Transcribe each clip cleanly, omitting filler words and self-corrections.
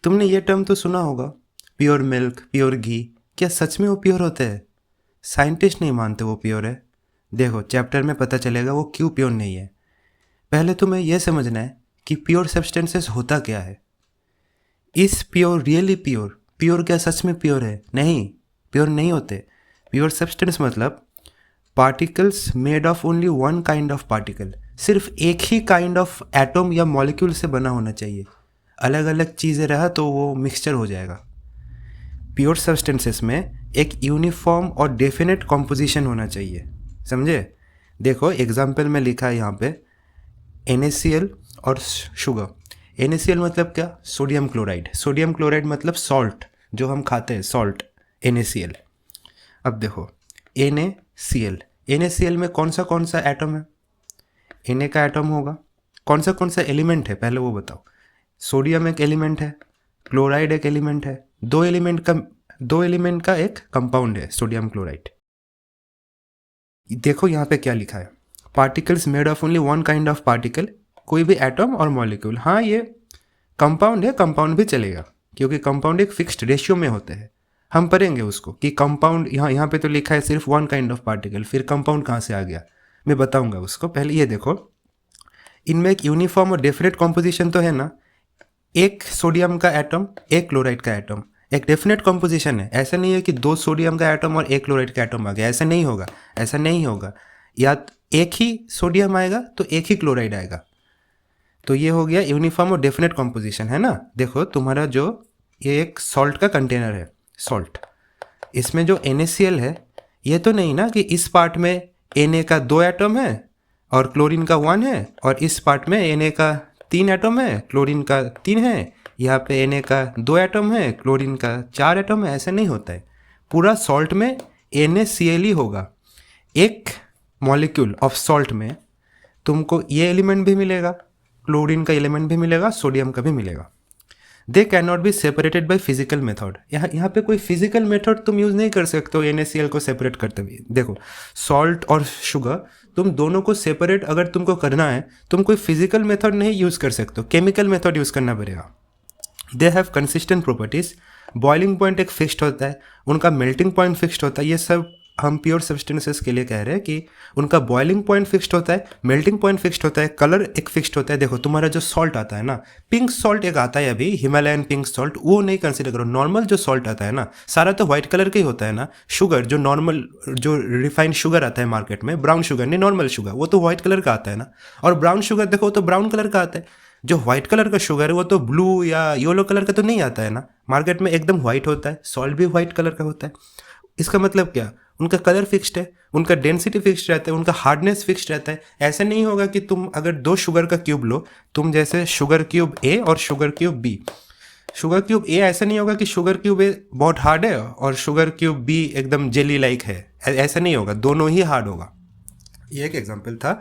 तुमने ये टर्म तो सुना होगा, प्योर मिल्क, प्योर घी। क्या सच में वो प्योर होते हैं? साइंटिस्ट नहीं मानते वो प्योर है। देखो चैप्टर में पता चलेगा वो क्यों प्योर नहीं है। पहले तुम्हें यह समझना है कि प्योर सब्सटेंसेस होता क्या है। इस प्योर रियली प्योर, प्योर क्या सच में प्योर है? नहीं, प्योर नहीं होते। प्योर सब्सटेंस मतलब particles made of only one kind of particle, सिर्फ एक ही काइंड ऑफ एटम या मॉलिक्यूल से बना होना चाहिए। अलग अलग चीज़ें रहा तो वो मिक्सचर हो जाएगा। प्योर सब्सटेंसेस में एक यूनिफॉर्म और डेफिनेट कॉम्पोजिशन होना चाहिए, समझे? देखो एग्जाम्पल में लिखा है यहाँ पे NaCl और शुगर। NaCl मतलब क्या? Sodium chloride. सोडियम क्लोराइड मतलब सॉल्ट, जो हम खाते हैं सॉल्ट, NaCl। अब देखो NaCl, NaCl में कौन सा एटम है? Na का एटम होगा। कौन सा एलिमेंट है पहले वो बताओ। सोडियम एक एलिमेंट है, क्लोराइड एक एलिमेंट है, दो एलिमेंट का एक कंपाउंड है सोडियम क्लोराइड। देखो यहाँ पे क्या लिखा है, particles made of only one kind of particle, कोई भी एटम और मॉलिक्यूल। हाँ ये कंपाउंड है, कंपाउंड भी चलेगा क्योंकि कंपाउंड एक फिक्स्ड रेशियो में होते हैं। हम पढ़ेंगे उसको कि कंपाउंड, यहाँ पे तो लिखा है सिर्फ वन काइंड ऑफ पार्टिकल, फिर कंपाउंड कहाँ से आ गया मैं बताऊंगा उसको। पहले ये देखो, इनमें एक यूनिफॉर्म और डेफिनेट कॉम्पोजिशन तो है ना, एक सोडियम का एटम एक क्लोराइड का एटम, एक डेफिनेट कॉम्पोजिशन है। ऐसा नहीं है कि दो सोडियम का एटम और एक क्लोराइड का एटम आ गया, ऐसा नहीं होगा, ऐसा नहीं होगा। या एक ही सोडियम आएगा तो एक ही क्लोराइड आएगा। तो ये हो गया यूनिफॉर्म और डेफिनेट कॉम्पोजिशन, है ना। देखो तुम्हारा जो ये एक सॉल्ट का कंटेनर है, सॉल्ट, इसमें जो NaCl है, ये तो नहीं ना कि इस पार्ट में Na का 2 एटम है और क्लोरीन का 1 है, और इस पार्ट में Na का 3 एटम है, क्लोरीन का 3 है, यहाँ पे Na का 2 एटम है, क्लोरीन का 4 एटम है। ऐसा नहीं होता है। पूरा सॉल्ट में NaCl ही होगा। एक मॉलिक्यूल ऑफ सॉल्ट में तुमको ये एलिमेंट भी मिलेगा, क्लोरीन का एलिमेंट भी मिलेगा, सोडियम का भी मिलेगा। They can not be separated by physical method. यहाँ पे कोई फिजिकल मेथड तुम यूज़ नहीं कर सकते हो NaCl को सेपरेट करते हुए। देखो सॉल्ट और शुगर, तुम दोनों को सेपरेट अगर तुमको करना है, तुम कोई फिजिकल मेथड नहीं यूज़ कर सकते हो, केमिकल मेथड यूज़ करना पड़ेगा। They have consistent properties, boiling point एक फिक्स्ड होता है, उनका मेल्टिंग पॉइंट फिक्स्ड होता है। ये सब हम प्योर सब्सटेंसेस के लिए कह रहे हैं कि उनका बॉइलिंग पॉइंट फिक्स्ड होता है, मेल्टिंग पॉइंट फिक्स्ड होता है, कलर एक फिक्स्ड होता है। देखो तुम्हारा जो सॉल्ट आता है ना, पिंक सॉल्ट एक आता है अभी, हिमालयन पिंक सॉल्ट, वो नहीं कंसिडर करो। नॉर्मल जो सॉल्ट आता है ना, सारा तो व्हाइट कलर का ही होता है ना। शुगर जो नॉर्मल, जो रिफाइंड शुगर आता है मार्केट में, ब्राउन शुगर नहीं, नॉर्मल शुगर, वो तो व्हाइट कलर का आता है ना। और ब्राउन शुगर देखो तो ब्राउन कलर का आता है। जो व्हाइट कलर का शुगर है वो तो ब्लू या येलो कलर का तो नहीं आता है ना, मार्केट में एकदम व्हाइट होता है। सॉल्ट भी व्हाइट कलर का होता है। इसका मतलब क्या? उनका कलर फिक्स्ड है, उनका डेंसिटी फिक्स्ड रहता है, उनका हार्डनेस फिक्स्ड रहता है। ऐसा नहीं होगा कि तुम अगर 2 शुगर का क्यूब लो, तुम जैसे शुगर क्यूब A और sugar cube B, sugar cube A ऐसा नहीं होगा कि शुगर क्यूब A बहुत हार्ड है और शुगर क्यूब B एकदम जेली लाइक है। ऐसा नहीं होगा, दोनों ही हार्ड होगा। ये एक एग्जाम्पल था,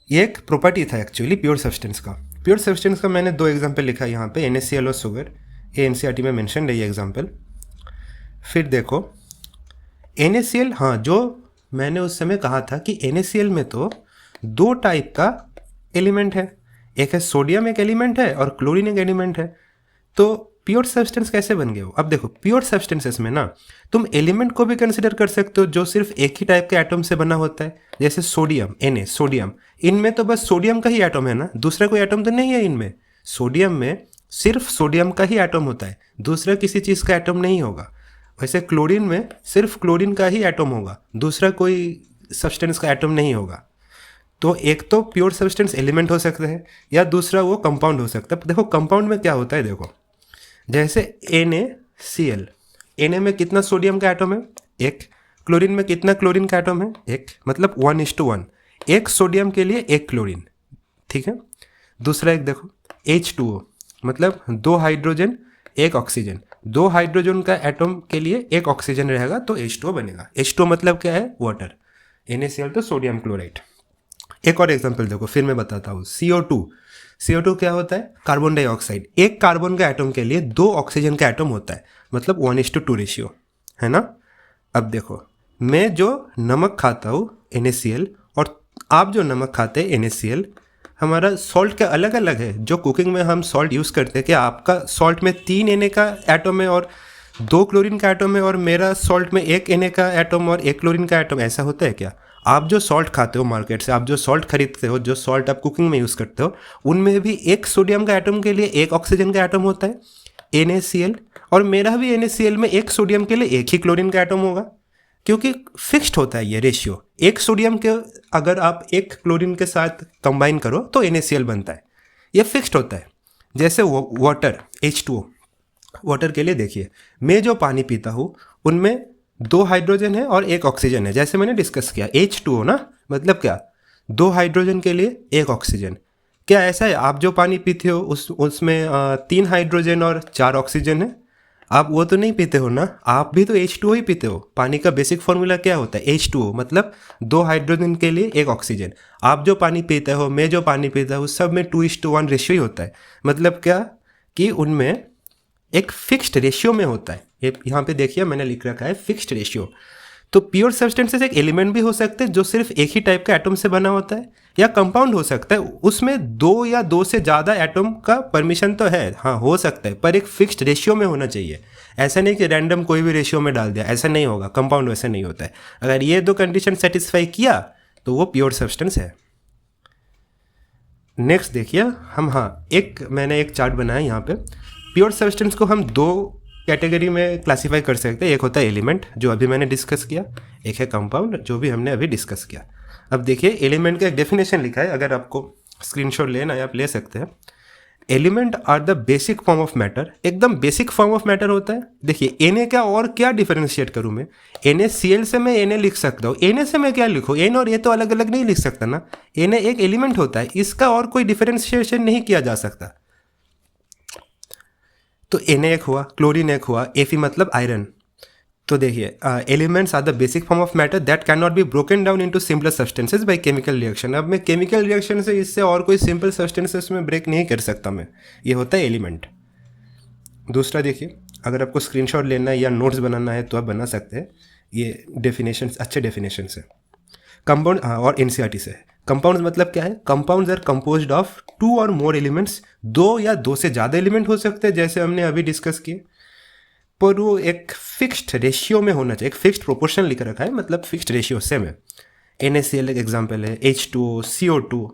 ये एक प्रॉपर्टी था एक्चुअली प्योर सब्सटेंस का। प्योर सब्सटेंस का मैंने 2 एग्जाम्पल लिखा है यहाँ पे, NaCl और शुगर। ये NCERT में मेंशन है ये एग्जाम्पल। फिर देखो NaCl, हाँ जो मैंने उस समय कहा था कि NaCl में तो 2 टाइप का एलिमेंट है, एक है सोडियम एक एलिमेंट है और क्लोरीन एक एलिमेंट है। तो प्योर सब्सटेंस कैसे बन गए हो? अब देखो प्योर सब्सटेंसेस में ना तुम एलिमेंट को भी कंसिडर कर सकते हो जो सिर्फ एक ही टाइप के एटम से बना होता है, जैसे सोडियम, Na, सोडियम। इनमें तो बस सोडियम का ही एटम है ना, दूसरा कोई एटम तो नहीं है इनमें। सोडियम में सिर्फ सोडियम का ही एटम होता है, दूसरा किसी चीज़ का एटम नहीं होगा। वैसे क्लोरीन में सिर्फ क्लोरीन का ही एटम होगा, दूसरा कोई सब्सटेंस का एटम नहीं होगा। तो एक तो प्योर सब्सटेंस एलिमेंट हो सकते हैं या दूसरा वो कंपाउंड हो सकता है। देखो कंपाउंड में क्या होता है, देखो जैसे NaCl, Na में कितना सोडियम का एटम है? 1। क्लोरीन में कितना क्लोरीन का एटम है? 1, मतलब 1:1, एक सोडियम के लिए 1 क्लोरीन, ठीक है। दूसरा एक देखो H2O, मतलब 2 हाइड्रोजन 1 ऑक्सीजन, 2 हाइड्रोजन का एटम के लिए 1 ऑक्सीजन रहेगा तो H2O बनेगा। H2O मतलब क्या है? वाटर। NaCl तो सोडियम क्लोराइड। एक और एग्जांपल देखो, फिर मैं बताता हूँ। CO2, CO2 क्या होता है? Carbon dioxide. एक कार्बन का एटम के लिए 2 ऑक्सीजन का एटम होता है, मतलब 1:2 रेशियो, है ना। अब देखो मैं जो नमक खाता हूँ NaCl, और आप जो नमक खाते हैं NaCl, हमारा सॉल्ट क्या अलग अलग है। जो कुकिंग में हम सॉल्ट यूज़ करते हैं, क्या आपका सॉल्ट में 3 Na का एटम है और 2 क्लोरीन का एटम है, और मेरा सॉल्ट में 1 Na का एटम और 1 क्लोरीन का एटम, ऐसा होता है क्या? आप जो सॉल्ट खाते हो मार्केट से, आप जो सॉल्ट खरीदते हो, जो सॉल्ट आप कुकिंग में यूज़ करते हो, उनमें भी 1 सोडियम का एटम के लिए 1 ऑक्सीजन का एटम होता है NaCl, और मेरा भी NaCl में 1 सोडियम के लिए 1 ही क्लोरीन का एटम होगा, क्योंकि फिक्स्ड होता है ये रेशियो। 1 सोडियम के अगर आप 1 क्लोरीन के साथ कंबाइन करो तो NaCl बनता है, ये फिक्स्ड होता है। जैसे वाटर H2O, वाटर के लिए देखिए, मैं जो पानी पीता हूँ उनमें 2 हाइड्रोजन है और 1 ऑक्सीजन है, जैसे मैंने डिस्कस किया। H2O ना, मतलब क्या, 2 हाइड्रोजन के लिए 1 ऑक्सीजन। क्या ऐसा है आप जो पानी पीते हो उसमें 3 हाइड्रोजन और 4 ऑक्सीजन है? आप वो तो नहीं पीते हो ना, आप भी तो H2O ही पीते हो। पानी का बेसिक फॉर्मूला क्या होता है? H2O, मतलब 2 हाइड्रोजन के लिए 1 ऑक्सीजन। आप जो पानी पीते हो, मैं जो पानी पीता हूँ, सब में 2:1 रेशियो ही होता है। मतलब क्या कि उनमें एक फिक्स्ड रेशियो में होता है। ये यहाँ पे देखिए मैंने लिख रखा है फिक्स्ड रेशियो। तो प्योर सब्सटेंसेस एक एलिमेंट भी हो सकते हैं जो सिर्फ एक ही टाइप का एटम से बना होता है, या कंपाउंड हो सकता है, उसमें 2 या 2 से ज़्यादा एटम का परमिशन तो है, हाँ हो सकता है, पर एक फिक्स्ड रेशियो में होना चाहिए। ऐसा नहीं कि रैंडम कोई भी रेशियो में डाल दिया, ऐसा नहीं होगा। कंपाउंड वैसे नहीं होता है। अगर ये 2 कंडीशन सेटिस्फाई किया तो वो प्योर सब्सटेंस है। नेक्स्ट देखिए हम, हाँ मैंने एक चार्ट बनाया यहाँ पे। प्योर सब्सटेंस को हम 2 कैटेगरी में क्लासीफाई कर सकते हैं। एक होता है एलिमेंट, जो अभी मैंने डिस्कस किया, एक है कंपाउंड, जो भी हमने अभी डिस्कस किया। अब देखिए एलिमेंट का एक डेफिनेशन लिखा है, अगर आपको स्क्रीनशॉट लेना है आप ले सकते हैं। Element are the basic form of matter, एकदम बेसिक फॉर्म ऑफ मैटर होता है। देखिए Na का और क्या डिफरेंशिएट करूँ मैं? NaCl से मैं Na लिख सकता हूँ, Na से मैं क्या लिखूँ? N और A तो अलग अलग नहीं लिख सकता ना। Na एक एलिमेंट होता है, इसका और कोई डिफरेंशिएशन नहीं किया जा सकता। तो Na एक हुआ, क्लोरीन एक हुआ, Fe मतलब आयरन। तो देखिए elements are the basic form of matter that can not be broken down into simple substances by chemical reaction. अब मैं केमिकल रिएक्शन से इससे और कोई सिंपल सब्सटेंसेस में ब्रेक नहीं कर सकता मैं, ये होता है एलिमेंट। दूसरा देखिए, अगर आपको स्क्रीनशॉट लेना है या नोट्स बनाना है तो आप बना सकते हैं। ये डेफिनेशंस अच्छे डेफिनेशंस है कंपाउंड और NCERT से। कंपाउंड्स मतलब क्या है? कंपाउंड्स आर कंपोज्ड ऑफ 2 और मोर एलिमेंट्स, 2 या 2 से ज़्यादा एलिमेंट हो सकते हैं, जैसे हमने अभी डिस्कस किए, पर वो एक फिक्स्ड रेशियो में होना चाहिए। एक फिक्स्ड प्रोपोर्शन लिख रखा है, मतलब फिक्स्ड रेशियो सेम है। NaCl एक एग्जाम्पल है, H2O, CO2,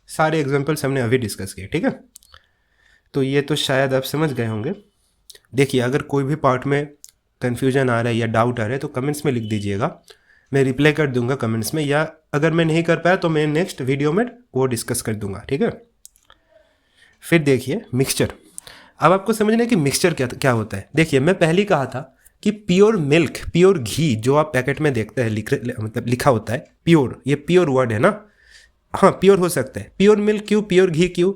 सारे एग्जाम्पल्स हमने अभी डिस्कस किए, ठीक है। तो ये तो शायद आप समझ गए होंगे। देखिए अगर कोई भी पार्ट में कन्फ्यूजन आ रहा है या डाउट आ रहा है तो कमेंट्स में लिख दीजिएगा, मैं रिप्लाई कर दूंगा कमेंट्स में, या अगर मैं नहीं कर पाया तो मैं नेक्स्ट वीडियो में वो डिस्कस कर दूंगा, ठीक है। फिर देखिए मिक्सचर। अब आपको समझना है कि मिक्सचर क्या होता है। देखिए मैं पहले ही कहा था कि प्योर मिल्क, प्योर घी जो आप पैकेट में देखते हैं मतलब लिखा होता है प्योर, ये प्योर वर्ड है ना। हाँ प्योर हो सकता है। प्योर मिल्क क्यों, प्योर घी क्यों?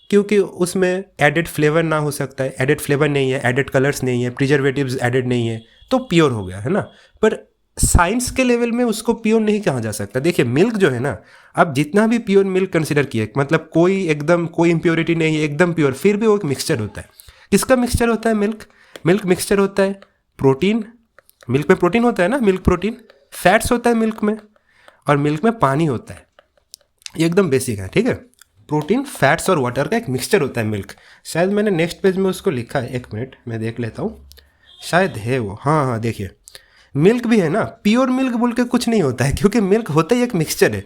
क्योंकि उसमें एडेड फ्लेवर ना हो सकता है, एडेड फ्लेवर नहीं है, एडेड कलर्स नहीं है, प्रिजर्वेटिव्स एडेड नहीं है, तो प्योर हो गया है ना। पर साइंस के लेवल में उसको प्योर नहीं कहा जा सकता। देखिए मिल्क जो है ना, आप जितना भी प्योर मिल्क कंसिडर किए, मतलब कोई इम्प्योरिटी नहीं है, एकदम प्योर, फिर भी वो एक मिक्सचर होता है। किसका मिक्सचर होता है? मिल्क मिक्सचर होता है प्रोटीन, मिल्क में प्रोटीन होता है ना, मिल्क प्रोटीन। फैट्स होता है मिल्क में, और मिल्क में पानी होता है। ये एकदम बेसिक है, ठीक है। प्रोटीन, फैट्स और वाटर का एक मिक्सचर होता है मिल्क। शायद मैंने नेक्स्ट पेज में उसको लिखा है, 1 मिनट मैं देख लेता हूँ, शायद है वो। हाँ देखिए मिल्क भी है ना, प्योर मिल्क बोल के कुछ नहीं होता है, क्योंकि मिल्क होता ही एक मिक्सचर है।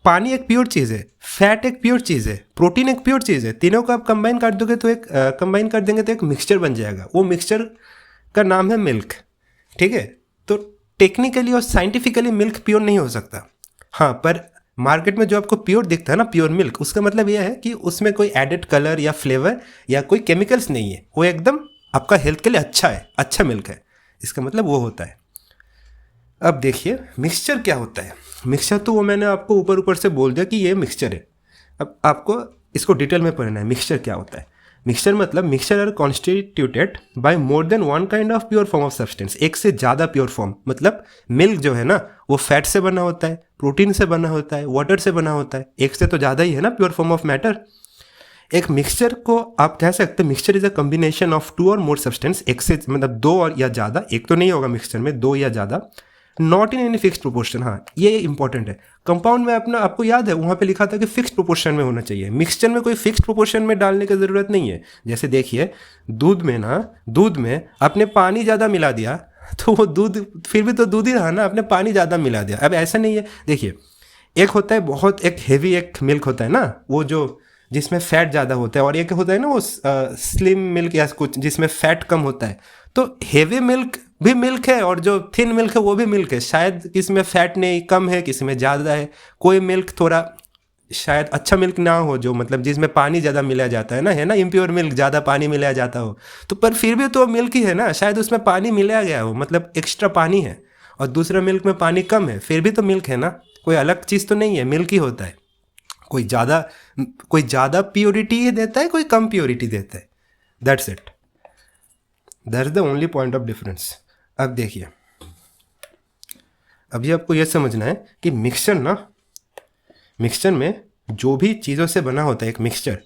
पानी एक प्योर चीज़ है, फैट एक प्योर चीज़ है, प्रोटीन एक प्योर चीज़ है। तीनों को आप कंबाइन कर दोगे तो कंबाइन कर देंगे तो एक मिक्सचर बन जाएगा। वो मिक्सचर का नाम है मिल्क, ठीक है। तो टेक्निकली और साइंटिफिकली मिल्क प्योर नहीं हो सकता। हाँ पर मार्केट में जो आपको प्योर दिखता है ना, प्योर मिल्क, उसका मतलब यह है कि उसमें कोई एडेड कलर या फ्लेवर या कोई केमिकल्स नहीं है, वो एकदम आपका हेल्थ के लिए अच्छा है, अच्छा मिल्क है, इसका मतलब वो होता है। अब देखिए मिक्सचर क्या होता है। मिक्सचर तो वो मैंने आपको ऊपर से बोल दिया कि ये मिक्सचर है। अब आपको इसको डिटेल में पढ़ना है, मिक्सचर क्या होता है। मिक्सचर मतलब mixture are constituted by more than one kind of pure form of substance. एक से ज़्यादा प्योर फॉर्म, मतलब मिल्क जो है ना वो फैट से बना होता है, प्रोटीन से बना होता है, वाटर से बना होता है, एक से तो ज़्यादा ही है ना प्योर फॉर्म ऑफ मैटर। एक मिक्सचर को आप कह सकते हैं mixture is a combination of 2 और मोर सब्सटेंस। एक से मतलब 2 और या ज़्यादा, एक तो नहीं होगा मिक्सचर में, 2 या ज़्यादा not in any fixed proportion. हाँ, ये इंपॉर्टेंट है। कंपाउंड में अपना आपको याद है वहाँ पे लिखा था कि फिक्स्ड प्रोपोर्शन में होना चाहिए। मिक्सचर में कोई फिक्स्ड प्रोपोर्शन में डालने की ज़रूरत नहीं है। जैसे देखिए दूध में आपने पानी ज़्यादा मिला दिया तो वो दूध फिर भी तो दूध ही रहा ना, आपने पानी ज़्यादा मिला दिया। अब ऐसा नहीं है, देखिए एक होता है बहुत एक हेवी एक मिल्क होता है ना, वो जो जिसमें फैट ज़्यादा होता है, और एक होता है ना वो स्लिम मिल्क या कुछ जिसमें फैट कम होता है। तो हेवी मिल्क भी मिल्क है और जो थिन मिल्क है वो भी मिल्क है। शायद किसी में फैट नहीं, कम है, किसी में ज़्यादा है। कोई मिल्क थोड़ा शायद अच्छा मिल्क ना हो, जो मतलब जिसमें पानी ज़्यादा मिलाया जाता है ना, इम्प्योर मिल्क ज़्यादा पानी मिलाया जाता हो, तो पर फिर भी तो मिल्क ही है ना। शायद उसमें पानी मिलाया गया हो, मतलब एक्स्ट्रा पानी है, और दूसरा मिल्क में पानी कम है, फिर भी तो मिल्क है ना, कोई अलग चीज़ तो नहीं है, मिल्क ही होता है। कोई ज़्यादा प्योरिटी ही देता है, कोई कम प्योरिटी देता है। That's it, that's the only point of difference. अब देखिए, अभी आपको यह समझना है कि मिक्सचर में जो भी चीज़ों से बना होता है एक मिक्सचर,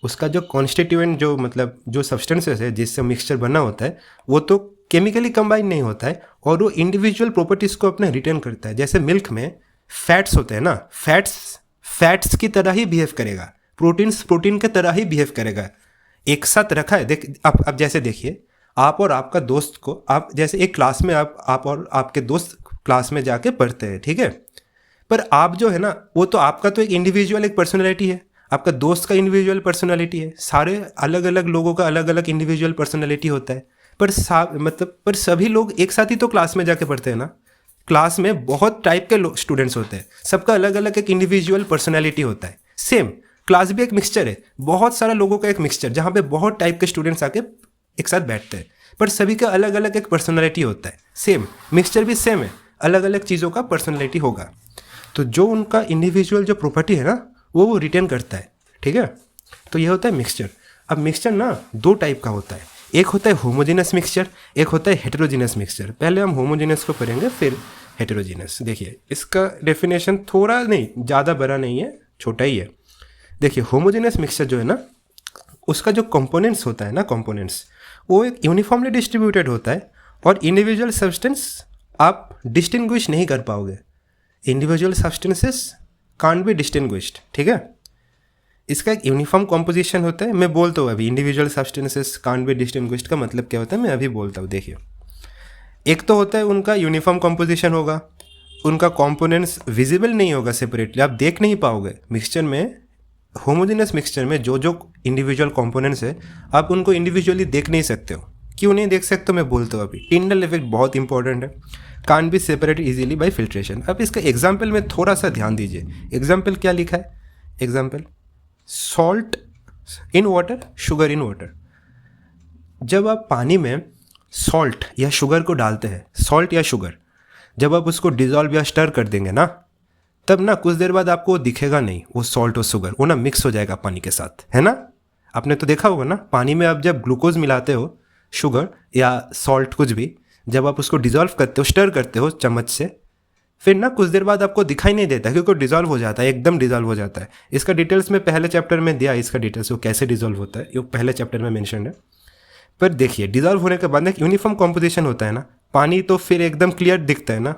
उसका जो कॉन्स्टिट्यूएंट जो मतलब जो सब्सटेंसेस है जिससे मिक्सचर बना होता है, वो तो केमिकली कंबाइन नहीं होता है, और वो इंडिविजुअल प्रॉपर्टीज़ को अपने रिटेन करता है। जैसे मिल्क में फैट्स होते हैं ना, फैट्स की तरह ही बिहेव करेगा, प्रोटीन के तरह ही बिहेव करेगा। एक साथ रखा है, अब जैसे देखिए, आप और आपका दोस्त को, आप जैसे एक क्लास में आप और आपके दोस्त क्लास में जाके पढ़ते हैं, ठीक है, पर आप जो है ना, वो तो आपका तो एक इंडिविजुअल एक पर्सनैलिटी है, आपका दोस्त का इंडिविजुअल पर्सनैलिटी है, सारे अलग अलग लोगों का अलग अलग इंडिविजुअल पर्सनैलिटी होता है। पर सभी लोग एक साथ ही तो क्लास में जाके पढ़ते हैं ना। क्लास में बहुत टाइप के स्टूडेंट्स होते हैं, सबका अलग अलग एक इंडिविजुअल पर्सनैलिटी होता है। सेम क्लास भी एक मिक्सचर है, बहुत सारे लोगों का एक मिक्सचर, जहाँ पे बहुत टाइप के स्टूडेंट्स आके एक साथ बैठते हैं, पर सभी का अलग अलग एक पर्सनैलिटी होता है। सेम मिक्सचर भी सेम है, अलग अलग चीज़ों का पर्सनैलिटी होगा, तो जो उनका इंडिविजुअल जो प्रॉपर्टी है ना, वो रिटेन करता है, ठीक है। तो ये होता है मिक्सचर। अब मिक्सचर ना दो टाइप का होता है, एक होता है होमोजेनस मिक्सचर, एक होता है हेटेरोजेनस मिक्सचर। पहले हम होमोजेनस को पढ़ेंगे, फिर हेटेरोजेनस। देखिए इसका डेफिनेशन थोड़ा नहीं, ज़्यादा बड़ा नहीं है, छोटा ही है। देखिए होमोजेनस मिक्सचर जो है ना, उसका जो कंपोनेंट्स होता है ना, कंपोनेंट्स वो एक यूनिफॉर्मली डिस्ट्रीब्यूटेड होता है, और इंडिविजुअल सब्सटेंस आप डिस्टिंग्विश नहीं कर पाओगे। Individual substances can't be distinguished, ठीक है। इसका एक यूनिफॉर्म कॉम्पोजिशन होता है। मैं बोलता हूँ अभी, individual substances can't be distinguished का मतलब क्या होता है, मैं अभी बोलता हूँ। देखिए, एक तो होता है उनका यूनिफॉर्म कॉम्पोजिशन होगा, उनका कॉम्पोनेंट्स विजिबल नहीं होगा सेपरेटली, आप देख नहीं पाओगे। मिक्सचर में, होमोजेनस मिक्सचर में जो जो इंडिविजुअल कॉम्पोनेंट्स है, आप उनको इंडिविजुअली देख नहीं सकते हो। क्यों नहीं देख सकते, मैं बोलता हूँ अभी। टिंडल इफेक्ट बहुत इंपॉर्टेंट है, can be separate easily by filtration. अब इसका एग्जाम्पल में थोड़ा सा ध्यान दीजिए। एग्जाम्पल क्या लिखा है, example salt in water, sugar in water. जब आप पानी में सॉल्ट या शुगर को डालते हैं, सॉल्ट या शुगर, जब आप उसको डिजॉल्व या स्टर कर देंगे ना, तब ना कुछ देर बाद आपको दिखेगा नहीं वो सॉल्ट और शुगर, वो ना मिक्स हो जाएगा पानी के साथ, है ना। आपने तो देखा होगा ना, पानी में आप जब ग्लूकोज मिलाते हो, शुगर या सॉल्ट कुछ भी, जब आप उसको डिज़ोल्व करते हो, स्टर करते हो चम्मच से, फिर ना कुछ देर बाद आपको दिखाई नहीं देता, क्योंकि डिज़ोल्व हो जाता है, एकदम डिज़ोल्व हो जाता है। इसका डिटेल्स में पहले चैप्टर में दिया, इसका डिटेल्स वो कैसे डिज़ोल्व होता है, ये पहले चैप्टर में मेंशन है। पर देखिए, डिज़ोल्व होने के बाद एक यूनिफॉर्म कॉम्पोजिशन होता है ना, पानी तो फिर एकदम क्लियर दिखता है ना।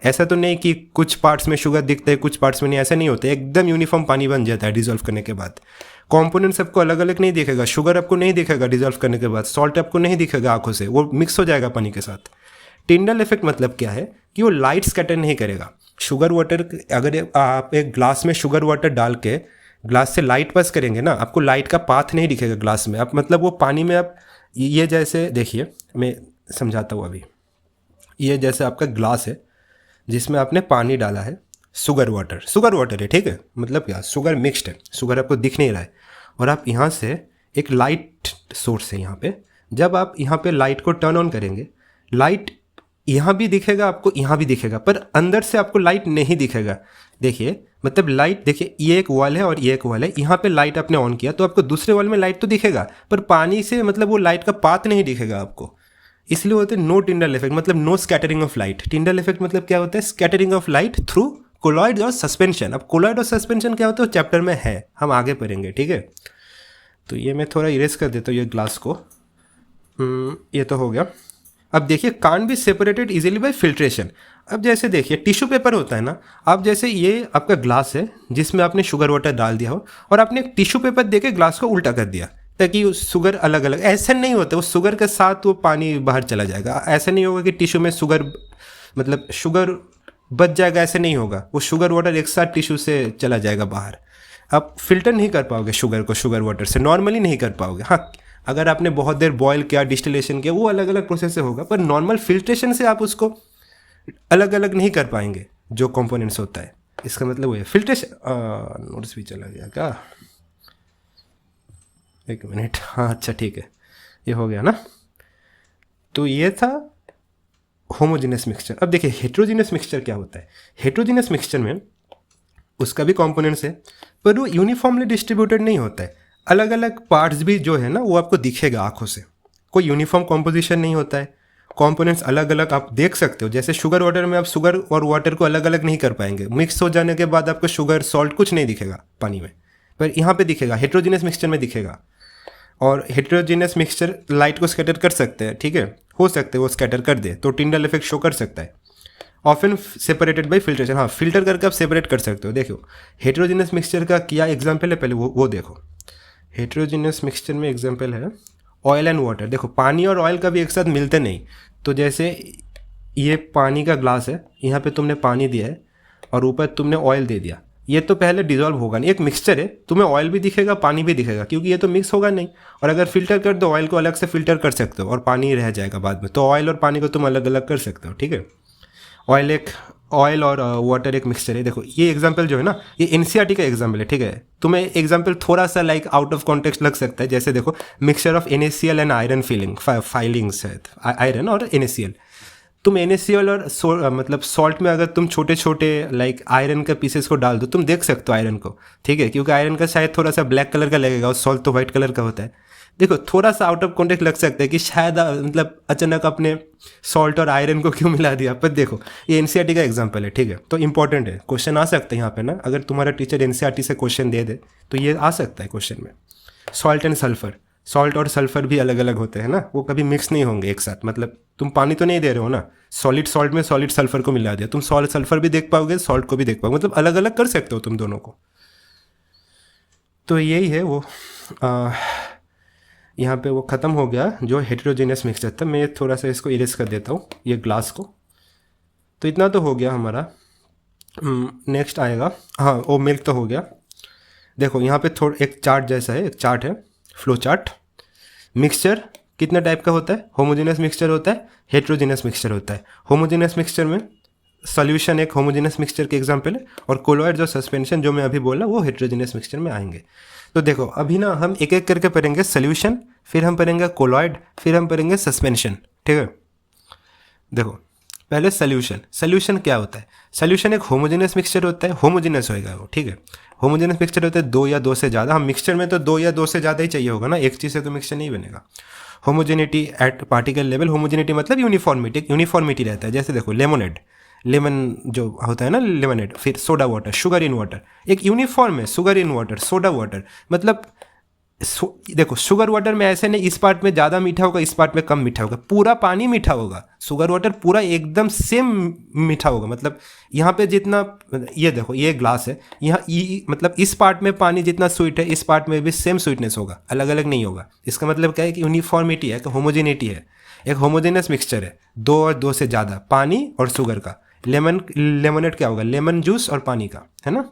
ऐसा तो नहीं कि कुछ पार्ट्स में शुगर दिखता है, कुछ पार्ट्स में नहीं, ऐसा नहीं होता है। एकदम यूनिफॉर्म पानी बन जाता है डिज़ोल्व करने के बाद। कंपोनेंट सबको अलग अलग नहीं दिखेगा, शुगर आपको नहीं दिखेगा डिज़ोल्व करने के बाद, सॉल्ट आपको नहीं दिखेगा आंखों से, वो मिक्स हो जाएगा पानी के साथ। टिंडल इफेक्ट मतलब क्या है कि वो लाइट स्कैटर नहीं करेगा। शुगर वाटर, अगर आप एक ग्लास में शुगर वाटर डाल के ग्लास से लाइट पास करेंगे ना, आपको लाइट का पाथ नहीं दिखेगा ग्लास में। आप मतलब वो पानी में आप, ये जैसे देखिए, मैं समझाता हूँ अभी। ये जैसे आपका ग्लास है जिसमें आपने पानी डाला है, शुगर वाटर है, ठीक है। मतलब क्या, शुगर मिक्स्ड है, शुगर आपको दिख नहीं रहा है, और आप यहाँ से एक लाइट सोर्स है यहाँ पे, जब आप यहाँ पे लाइट को टर्न ऑन करेंगे, लाइट यहाँ भी दिखेगा आपको, यहाँ भी दिखेगा, पर अंदर से आपको लाइट नहीं दिखेगा। देखिए, मतलब लाइट, देखिए ये एक वॉल है और ये एक वॉल है, यहाँ पे लाइट आपने ऑन किया तो आपको दूसरे वॉल में लाइट तो दिखेगा, पर पानी से मतलब वो लाइट का पाथ नहीं दिखेगा आपको। इसलिए होते हैं नो टिंडल इफेक्ट, मतलब no scattering of light. Tyndall effect मतलब क्या होता है, scattering of light through colloid और सस्पेंशन। अब कोलॉइड और सस्पेंशन क्या होता है चैप्टर में है, हम आगे पढ़ेंगे, ठीक है। तो ये मैं थोड़ा इरेज कर देता हूँ ये ग्लास को, ये तो हो गया। अब देखिए can be separated easily by filtration. अब जैसे देखिए टिश्यू पेपर होता है ना, आप जैसे ये आपका ग्लास है जिसमें आपने शुगर वाटर डाल दिया हो और आपने एक टिश्यू पेपर देके ग्लास को उल्टा कर दिया ताकि शुगर अलग अलग, ऐसे नहीं होता, वो शुगर के साथ वो पानी बाहर चला जाएगा। ऐसे नहीं होगा कि टिश्यू में शुगर मतलब शुगर बच जाएगा, ऐसे नहीं होगा, वो शुगर वाटर एक साथ टिश्यू से चला जाएगा बाहर। आप फिल्टर नहीं कर पाओगे शुगर को शुगर वाटर से, नॉर्मली नहीं कर पाओगे। हाँ, अगर आपने बहुत देर बॉयल किया, डिस्टिलेशन किया, वो अलग अलग प्रोसेस से होगा, पर नॉर्मल फिल्ट्रेशन से आप उसको अलग अलग नहीं कर पाएंगे जो कंपोनेंट्स होता है। इसका मतलब वो है फिल्ट्रेशन। नोट्स भी चला गया क्या, एक मिनट। हाँ अच्छा ठीक है, ये हो गया ना। तो ये था होमोजेनस मिक्सचर। अब देखिए हेट्रोजेनस मिक्सचर क्या होता है। हेट्रोजेनस मिक्सचर में उसका भी कंपोनेंट्स है पर वो यूनिफॉर्मली डिस्ट्रीब्यूटेड नहीं होता है। अलग अलग पार्ट्स भी जो है ना वो आपको दिखेगा आंखों से, कोई यूनिफॉर्म कॉम्पोजिशन नहीं होता है। कंपोनेंट्स अलग अलग आप देख सकते हो। जैसे शुगर वाटर में आप शुगर और वाटर को अलग अलग नहीं कर पाएंगे, मिक्स हो जाने के बाद आपको शुगर सॉल्ट कुछ नहीं दिखेगा पानी में, पर यहाँ पे दिखेगा, हेट्रोजेनस मिक्सचर में दिखेगा। और हेट्रोजेनस मिक्सचर लाइट को स्कैटर कर सकते हैं, ठीक है, हो सकते हैं वो स्कैटर कर दे तो टिंडल इफेक्ट शो कर सकता है। ऑफन सेपरेटेड बाई फिल्ट्रेशन, हाँ फिल्टर करके आप सेपरेट कर सकते हो। देखो हेट्रोजेनस मिक्सचर का क्या एग्जाम्पल है, पहले वो देखो। हेट्रोजेनस मिक्सचर में एग्जाम्पल है ऑयल एंड वाटर। देखो पानी और ऑयल कभी एक साथ मिलते नहीं। तो जैसे ये पानी का ग्लास है, यहाँ पे तुमने पानी दिया है और ऊपर तुमने ऑयल दे दिया, ये तो पहले डिजॉल्व होगा नहीं। एक मिक्सचर है, तुम्हें ऑयल भी दिखेगा पानी भी दिखेगा क्योंकि ये तो मिक्स होगा नहीं। और अगर फिल्टर कर दो, ऑयल को अलग से फिल्टर कर सकते हो और पानी रह जाएगा बाद में, तो ऑयल और पानी को तुम अलग अलग कर सकते हो, ठीक है। ऑयल और वाटर एक मिक्सचर है। देखो ये एग्जाम्पल जो है ना, ये एनसीईआरटी का एग्जाम्पल है, ठीक है। तुम्हें एग्जाम्पल थोड़ा सा लाइक आउट ऑफ कॉन्टेक्स्ट लग सकता है। जैसे देखो mixture of NaCl and iron filings है, आयरन और NaCl। तुम NaCl और मतलब सॉल्ट में अगर तुम छोटे छोटे लाइक आयरन के पीसेस को डाल दो, तुम देख सकते हो आयरन को, ठीक है, क्योंकि आयरन का शायद थोड़ा सा ब्लैक कलर का लगेगा और सॉल्ट तो वाइट कलर का होता है। देखो थोड़ा सा आउट ऑफ कॉन्टेक्स्ट लग सकता है कि शायद मतलब अचानक अपने सॉल्ट और आयरन को क्यों मिला दिया, पर देखो ये एनसीईआरटी का एग्जाम्पल है, ठीक है। तो इंपॉर्टेंट है, क्वेश्चन आ सकता है यहाँ पे ना, अगर तुम्हारा टीचर एनसीईआरटी से क्वेश्चन दे दे तो ये आ सकता है क्वेश्चन में। सॉल्ट एंड सल्फर, सॉल्ट और सल्फर भी अलग अलग होते हैं ना, वो कभी मिक्स नहीं होंगे एक साथ। मतलब तुम पानी तो नहीं दे रहे हो ना, सॉलिड सॉल्ट में सॉलिड सल्फर को मिला दिया, तुम सॉल्ट सल्फर भी देख पाओगे, सॉल्ट को भी देख पाओगे, मतलब अलग अलग कर सकते हो तुम दोनों को। तो यही है वो यहाँ पे वो ख़त्म हो गया जो हेट्रोजेनियस मिक्सचर था। मैं थोड़ा सा इसको इरेज कर देता हूँ ये ग्लास को। तो इतना तो हो गया हमारा। नेक्स्ट आएगा, हाँ वो मिल्क तो हो गया। देखो यहाँ पे थोड़ा एक चार्ट जैसा है, एक चार्ट है, फ्लो चार्ट। मिक्सचर कितना टाइप का होता है, होमोजेनियस मिक्सचर होता है, हेट्रोजेनियस मिक्सचर होता है। होमोजेनियस मिक्सचर में सॉल्यूशन एक होमोजेनियस मिक्सचर के एग्जांपल है, और कोलॉइड्स और सस्पेंशन जो मैं अभी बोला वो हेट्रोजेनियस मिक्सचर में आएंगे। तो देखो अभी ना हम एक एक करके पढ़ेंगे सॉल्यूशन, फिर हम पढ़ेंगे कोलॉइड, फिर हम पढ़ेंगे सस्पेंशन, ठीक है। देखो पहले सॉल्यूशन। सॉल्यूशन क्या होता है, सॉल्यूशन एक होमोजेनियस मिक्सचर होता है, होमोजेनियस होएगा वो, ठीक है। होमोजेनियस मिक्सचर होता है दो या दो से ज़्यादा, हम मिक्सचर में तो दो या दो से ज़्यादा ही चाहिए होगा ना, एक चीज़ से तो मिक्सचर नहीं बनेगा। Homogeneity at particle level, homogeneity मतलब यूनिफॉर्मिटी, यूनिफॉर्मिटी रहता है। जैसे देखो लेमोनेड, लेमन जो होता है ना लेमनेड, फिर soda water, sugar in water, एक यूनिफॉर्म है, sugar in water, soda water, मतलब देखो शुगर वाटर में ऐसे नहीं इस पार्ट में ज़्यादा मीठा होगा इस पार्ट में कम मीठा होगा, पूरा पानी मीठा होगा, शुगर वाटर पूरा एकदम सेम मीठा होगा। मतलब यहाँ पे जितना, ये देखो ये ग्लास है, यहाँ मतलब इस पार्ट में पानी जितना स्वीट है इस पार्ट में भी सेम स्वीटनेस होगा, अलग अलग नहीं होगा। इसका मतलब क्या है कि यूनिफॉर्मिटी है, कि होमोजेनिटी है। एक होमोजेनियस मिक्सचर है दो और दो से ज़्यादा, पानी और शुगर का। लेमनेड क्या होगा, लेमन जूस और पानी का, है ना।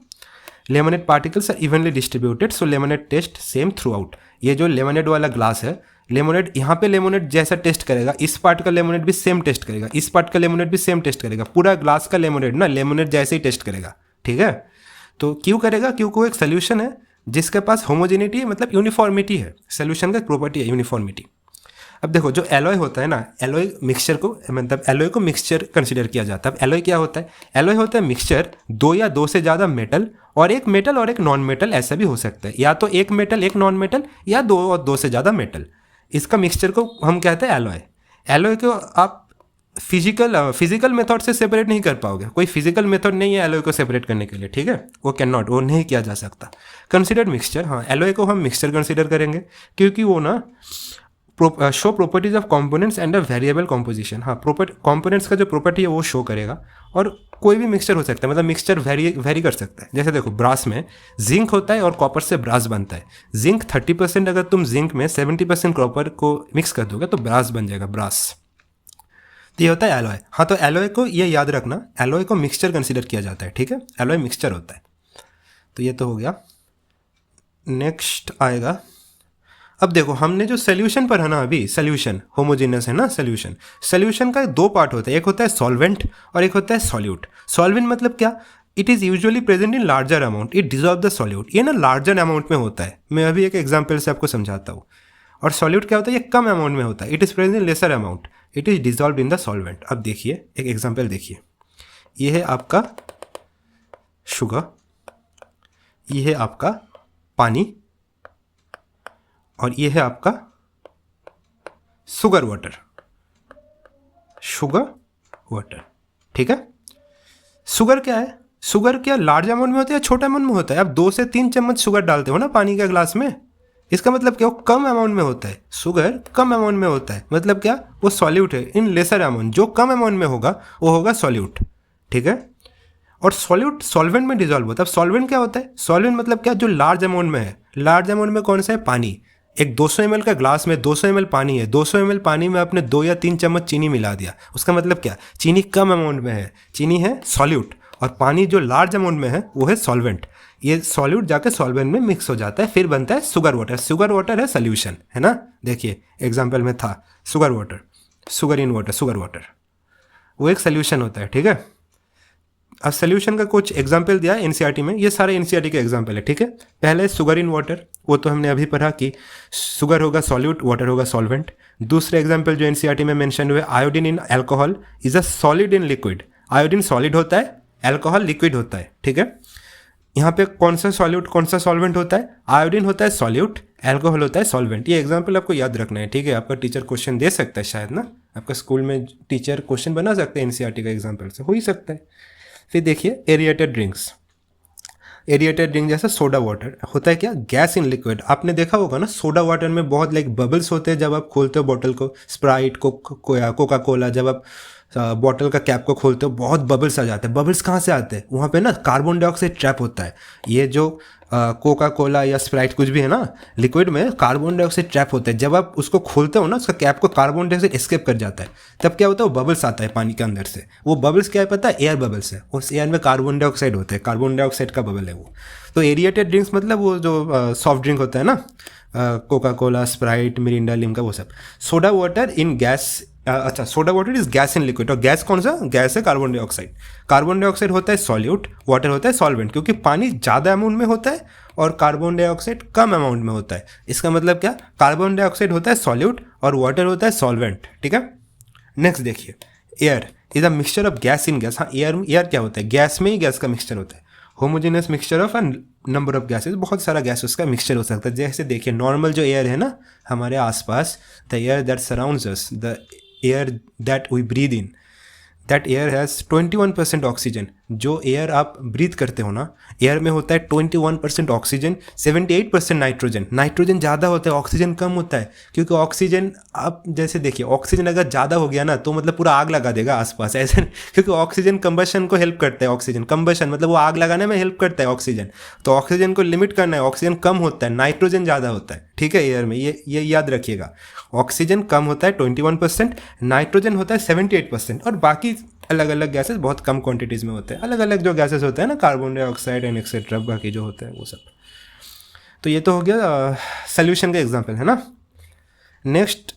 Lemonade particles are evenly distributed, so lemonade taste same throughout. ये जो लेमनेड वाला ग्लास है, लेमनेड यहाँ पे लेमनेड जैसा टेस्ट करेगा, इस पार्ट का लेमनेड भी सेम टेस्ट करेगा, इस पार्ट का लेमनेड भी सेम टेस्ट करेगा, पूरा ग्लास का लेमनेड ना लेमनेड जैसे ही टेस्ट करेगा, ठीक है। तो क्यों करेगा, क्योंकि वो एक सोल्यूशन है जिसके पास होमोजेनिटी है, मतलब यूनिफॉर्मिटी है। सोल्यूशन का प्रॉपर्टी है यूनिफॉर्मिटी। अब देखो जो एलॉय होता है ना, एलॉय मिक्सचर को, मतलब एलॉय को मिक्सचर कंसिडर किया जाता है। अब एलॉय क्या होता है, एलॉय होता है मिक्सचर दो या दो से ज़्यादा मेटल और एक मेटल और एक नॉन मेटल, ऐसा भी हो सकता है, या तो एक मेटल एक नॉन मेटल, या दो और दो से ज़्यादा मेटल। इसका मिक्सचर को हम कहते हैं एलॉय। एलॉय को आप फिजिकल मेथड से सेपरेट नहीं कर पाओगे, कोई फिजिकल मेथड नहीं है एलॉय को सेपरेट करने के लिए, ठीक है, वो कैन नॉट, वो नहीं किया जा सकता। कंसिडर्ड मिक्सचर, हाँ एलॉय को हम मिक्सचर कंसिडर करेंगे क्योंकि वो ना show properties of components and a variable composition. हाँ, कंपोनेंट्स का जो प्रॉपर्टी है वो शो करेगा, और कोई भी मिक्सचर हो सकता है, मतलब मिक्सचर वेरी कर सकता है। जैसे देखो, ब्रास में जिंक होता है और कॉपर से ब्रास बनता है। जिंक 30%, अगर तुम जिंक में 70% कॉपर को मिक्स कर दोगे तो ब्रास बन जाएगा, ब्रास। तो ये होता है एलॉय। हाँ, तो एलॉय को ये याद रखना, एलॉय को मिक्सचर कंसिडर किया जाता है, ठीक है, एलॉय मिक्सचर होता है। तो ये तो हो गया। नेक्स्ट आएगा, अब देखो हमने जो सोल्यूशन पर है ना, अभी सोल्यूशन होमोजेनियस है ना, सोल्यूशन का दो पार्ट होता है, एक होता है सॉल्वेंट और एक होता है सॉल्यूट। सॉल्वेंट मतलब क्या, it is usually present in larger amount, it dissolve the solute. ये ना लार्जर अमाउंट में होता है, मैं अभी एक एग्जाम्पल से आपको समझाता हूँ। और सॉल्यूट क्या होता है, ये कम अमाउंट में होता है, it is present in lesser amount, it is dissolve in the solvent. अब देखिए एक एग्जाम्पल देखिए, ये है आपका शुगर, ये है आपका पानी, और ये है आपका शुगर वाटर, ठीक है। शुगर क्या है, शुगर क्या लार्ज अमाउंट में होता है या छोटे अमाउंट में होता है? आप 2 से 3 चम्मच शुगर डालते हो ना पानी के ग्लास में, इसका मतलब क्या, वो कम अमाउंट में होता है, शुगर कम अमाउंट में होता है, मतलब क्या, वो सॉल्यूट है इन लेसर अमाउंट, जो कम अमाउंट में होगा वो होगा सॉल्यूट, ठीक है। और सॉल्यूट सॉल्वेंट में डिजॉल्व होता है। अब सॉल्वेंट क्या होता है, सॉल्वेंट मतलब क्या, जो लार्ज अमाउंट में है। लार्ज अमाउंट में कौन सा है, पानी। एक 200 ml का ग्लास में 200 ml पानी है, 200 ml पानी में आपने 2 या 3 चम्मच चीनी मिला दिया, उसका मतलब क्या, चीनी कम अमाउंट में है, चीनी है सॉल्यूट, और पानी जो लार्ज अमाउंट में है वो है सॉल्वेंट। ये सॉल्यूट जाके सॉल्वेंट में मिक्स हो जाता है, फिर बनता है शुगर वाटर। शुगर वाटर है सोल्यूशन, है ना। देखिए एग्जाम्पल में था sugar water, sugar in water, sugar water, वो एक सोल्यूशन होता है, ठीक है। अब सोल्यूशन का कुछ एग्जाम्पल दिया है एनसीईआरटी में, ये सारे एनसीईआरटी के एग्जाम्पल है, ठीक है। पहले शुगर इन वाटर, वो तो हमने अभी पढ़ा कि शुगर होगा सॉल्यूट, वाटर होगा सॉल्वेंट। दूसरे एग्जाम्पल जो एनसीईआरटी में मेंशन हुए, iodine in alcohol is a solid in liquid. Iodine solid होता है, अल्कोहल लिक्विड होता है, ठीक है। यहाँ पे कौन सा सॉल्यूट कौन सा सॉल्वेंट होता है, आयोडीन होता है सॉल्यूट, अल्कोहल होता है सॉल्वेंट। ये एग्जाम्पल आपको याद रखना है, ठीक है। आपका टीचर क्वेश्चन दे सकता है शायद ना, आपका स्कूल में टीचर क्वेश्चन बना सकते हैं एनसीईआरटी का एग्जाम्पल से, हो ही सकता है। फिर देखिए एरिएटेड ड्रिंक्स, एरिएटेड ड्रिंक जैसे सोडा वाटर होता है क्या, गैस इन लिक्विड। आपने देखा होगा ना सोडा वाटर में बहुत लाइक बबल्स होते हैं जब आप खोलते हो बॉटल को, स्प्राइट कोका कोला, जब आप बॉटल का कैप को खोलते हो बहुत बबल्स आ जाते हैं। बबल्स कहाँ से आते हैं, वहाँ पे ना कार्बन डाइऑक्साइड ट्रैप होता है। ये जो कोका कोला या स्प्राइट कुछ भी है ना, लिक्विड में कार्बन डाइऑक्साइड ट्रैप होता है। जब आप उसको खोलते हो ना, उसका कैप को कार्बन डाइऑक्साइड एस्केप कर जाता है, तब क्या होता है, वो बबल्स आता है पानी के अंदर से। वो बबल्स क्या है पता है, एयर बबल्स है, उस एयर में कार्बन डाइऑक्साइड होता है, कार्बन डाइऑक्साइड का बबल है वो। तो एरिएटेड ड्रिंक्स मतलब वो जो सॉफ्ट ड्रिंक होता है ना, Coca Cola, Sprite, Mirinda, Limca, वो सब। सोडा वाटर इन गैस, अच्छा soda water is gas in liquid, और गैस कौन सा, गैस है कार्बन डाइऑक्साइड। कार्बन डाइऑक्साइड होता है सॉल्यूट, वाटर होता है सॉल्वेंट, क्योंकि पानी ज़्यादा अमाउंट में होता है और कार्बन डाइऑक्साइड कम अमाउंट में होता है। इसका मतलब क्या, कार्बन डाइऑक्साइड होता है सॉल्यूट और वाटर होता है सॉल्वेंट, ठीक है। नेक्स्ट देखिए, air is a mixture of gas in gas. हाँ, एयर क्या होता है, गैस में ही गैस का मिक्सचर होता है। Homogeneous mixture of a number of gases, बहुत सारा गैस उसका मिक्सचर हो सकता है। जैसे देखिए नॉर्मल जो एयर है ना हमारे आसपास, the air that surrounds us, the air that we breathe in, that air has 21% oxygen. जो एयर आप ब्रीथ करते हो ना, एयर में होता है 21% ऑक्सीजन, 78% नाइट्रोजन। नाइट्रोजन ज़्यादा होता है, ऑक्सीजन कम होता है, क्योंकि ऑक्सीजन, आप जैसे देखिए ऑक्सीजन अगर ज़्यादा हो गया ना तो मतलब पूरा आग लगा देगा आसपास, ऐसे, क्योंकि ऑक्सीजन कंबशन को हेल्प करता है। ऑक्सीजन कंबशन मतलब वो आग लगाने में हेल्प करता है ऑक्सीजन। तो ऑक्सीजन को लिमिट करना है, ऑक्सीजन कम होता है, नाइट्रोजन ज़्यादा होता है, ठीक है। एयर में ये याद रखिएगा, ऑक्सीजन कम होता है 21%, नाइट्रोजन होता है 78%, और बाकी अलग अलग गैसेस बहुत कम क्वांटिटीज़ में होते हैं। अलग अलग जो गैसेस होते हैं ना, कार्बन डाइऑक्साइड एंड एक्सेट्रा, बाकी जो होते हैं वो सब। तो ये तो हो गया सोल्यूशन का एग्जांपल, है ना। नेक्स्ट,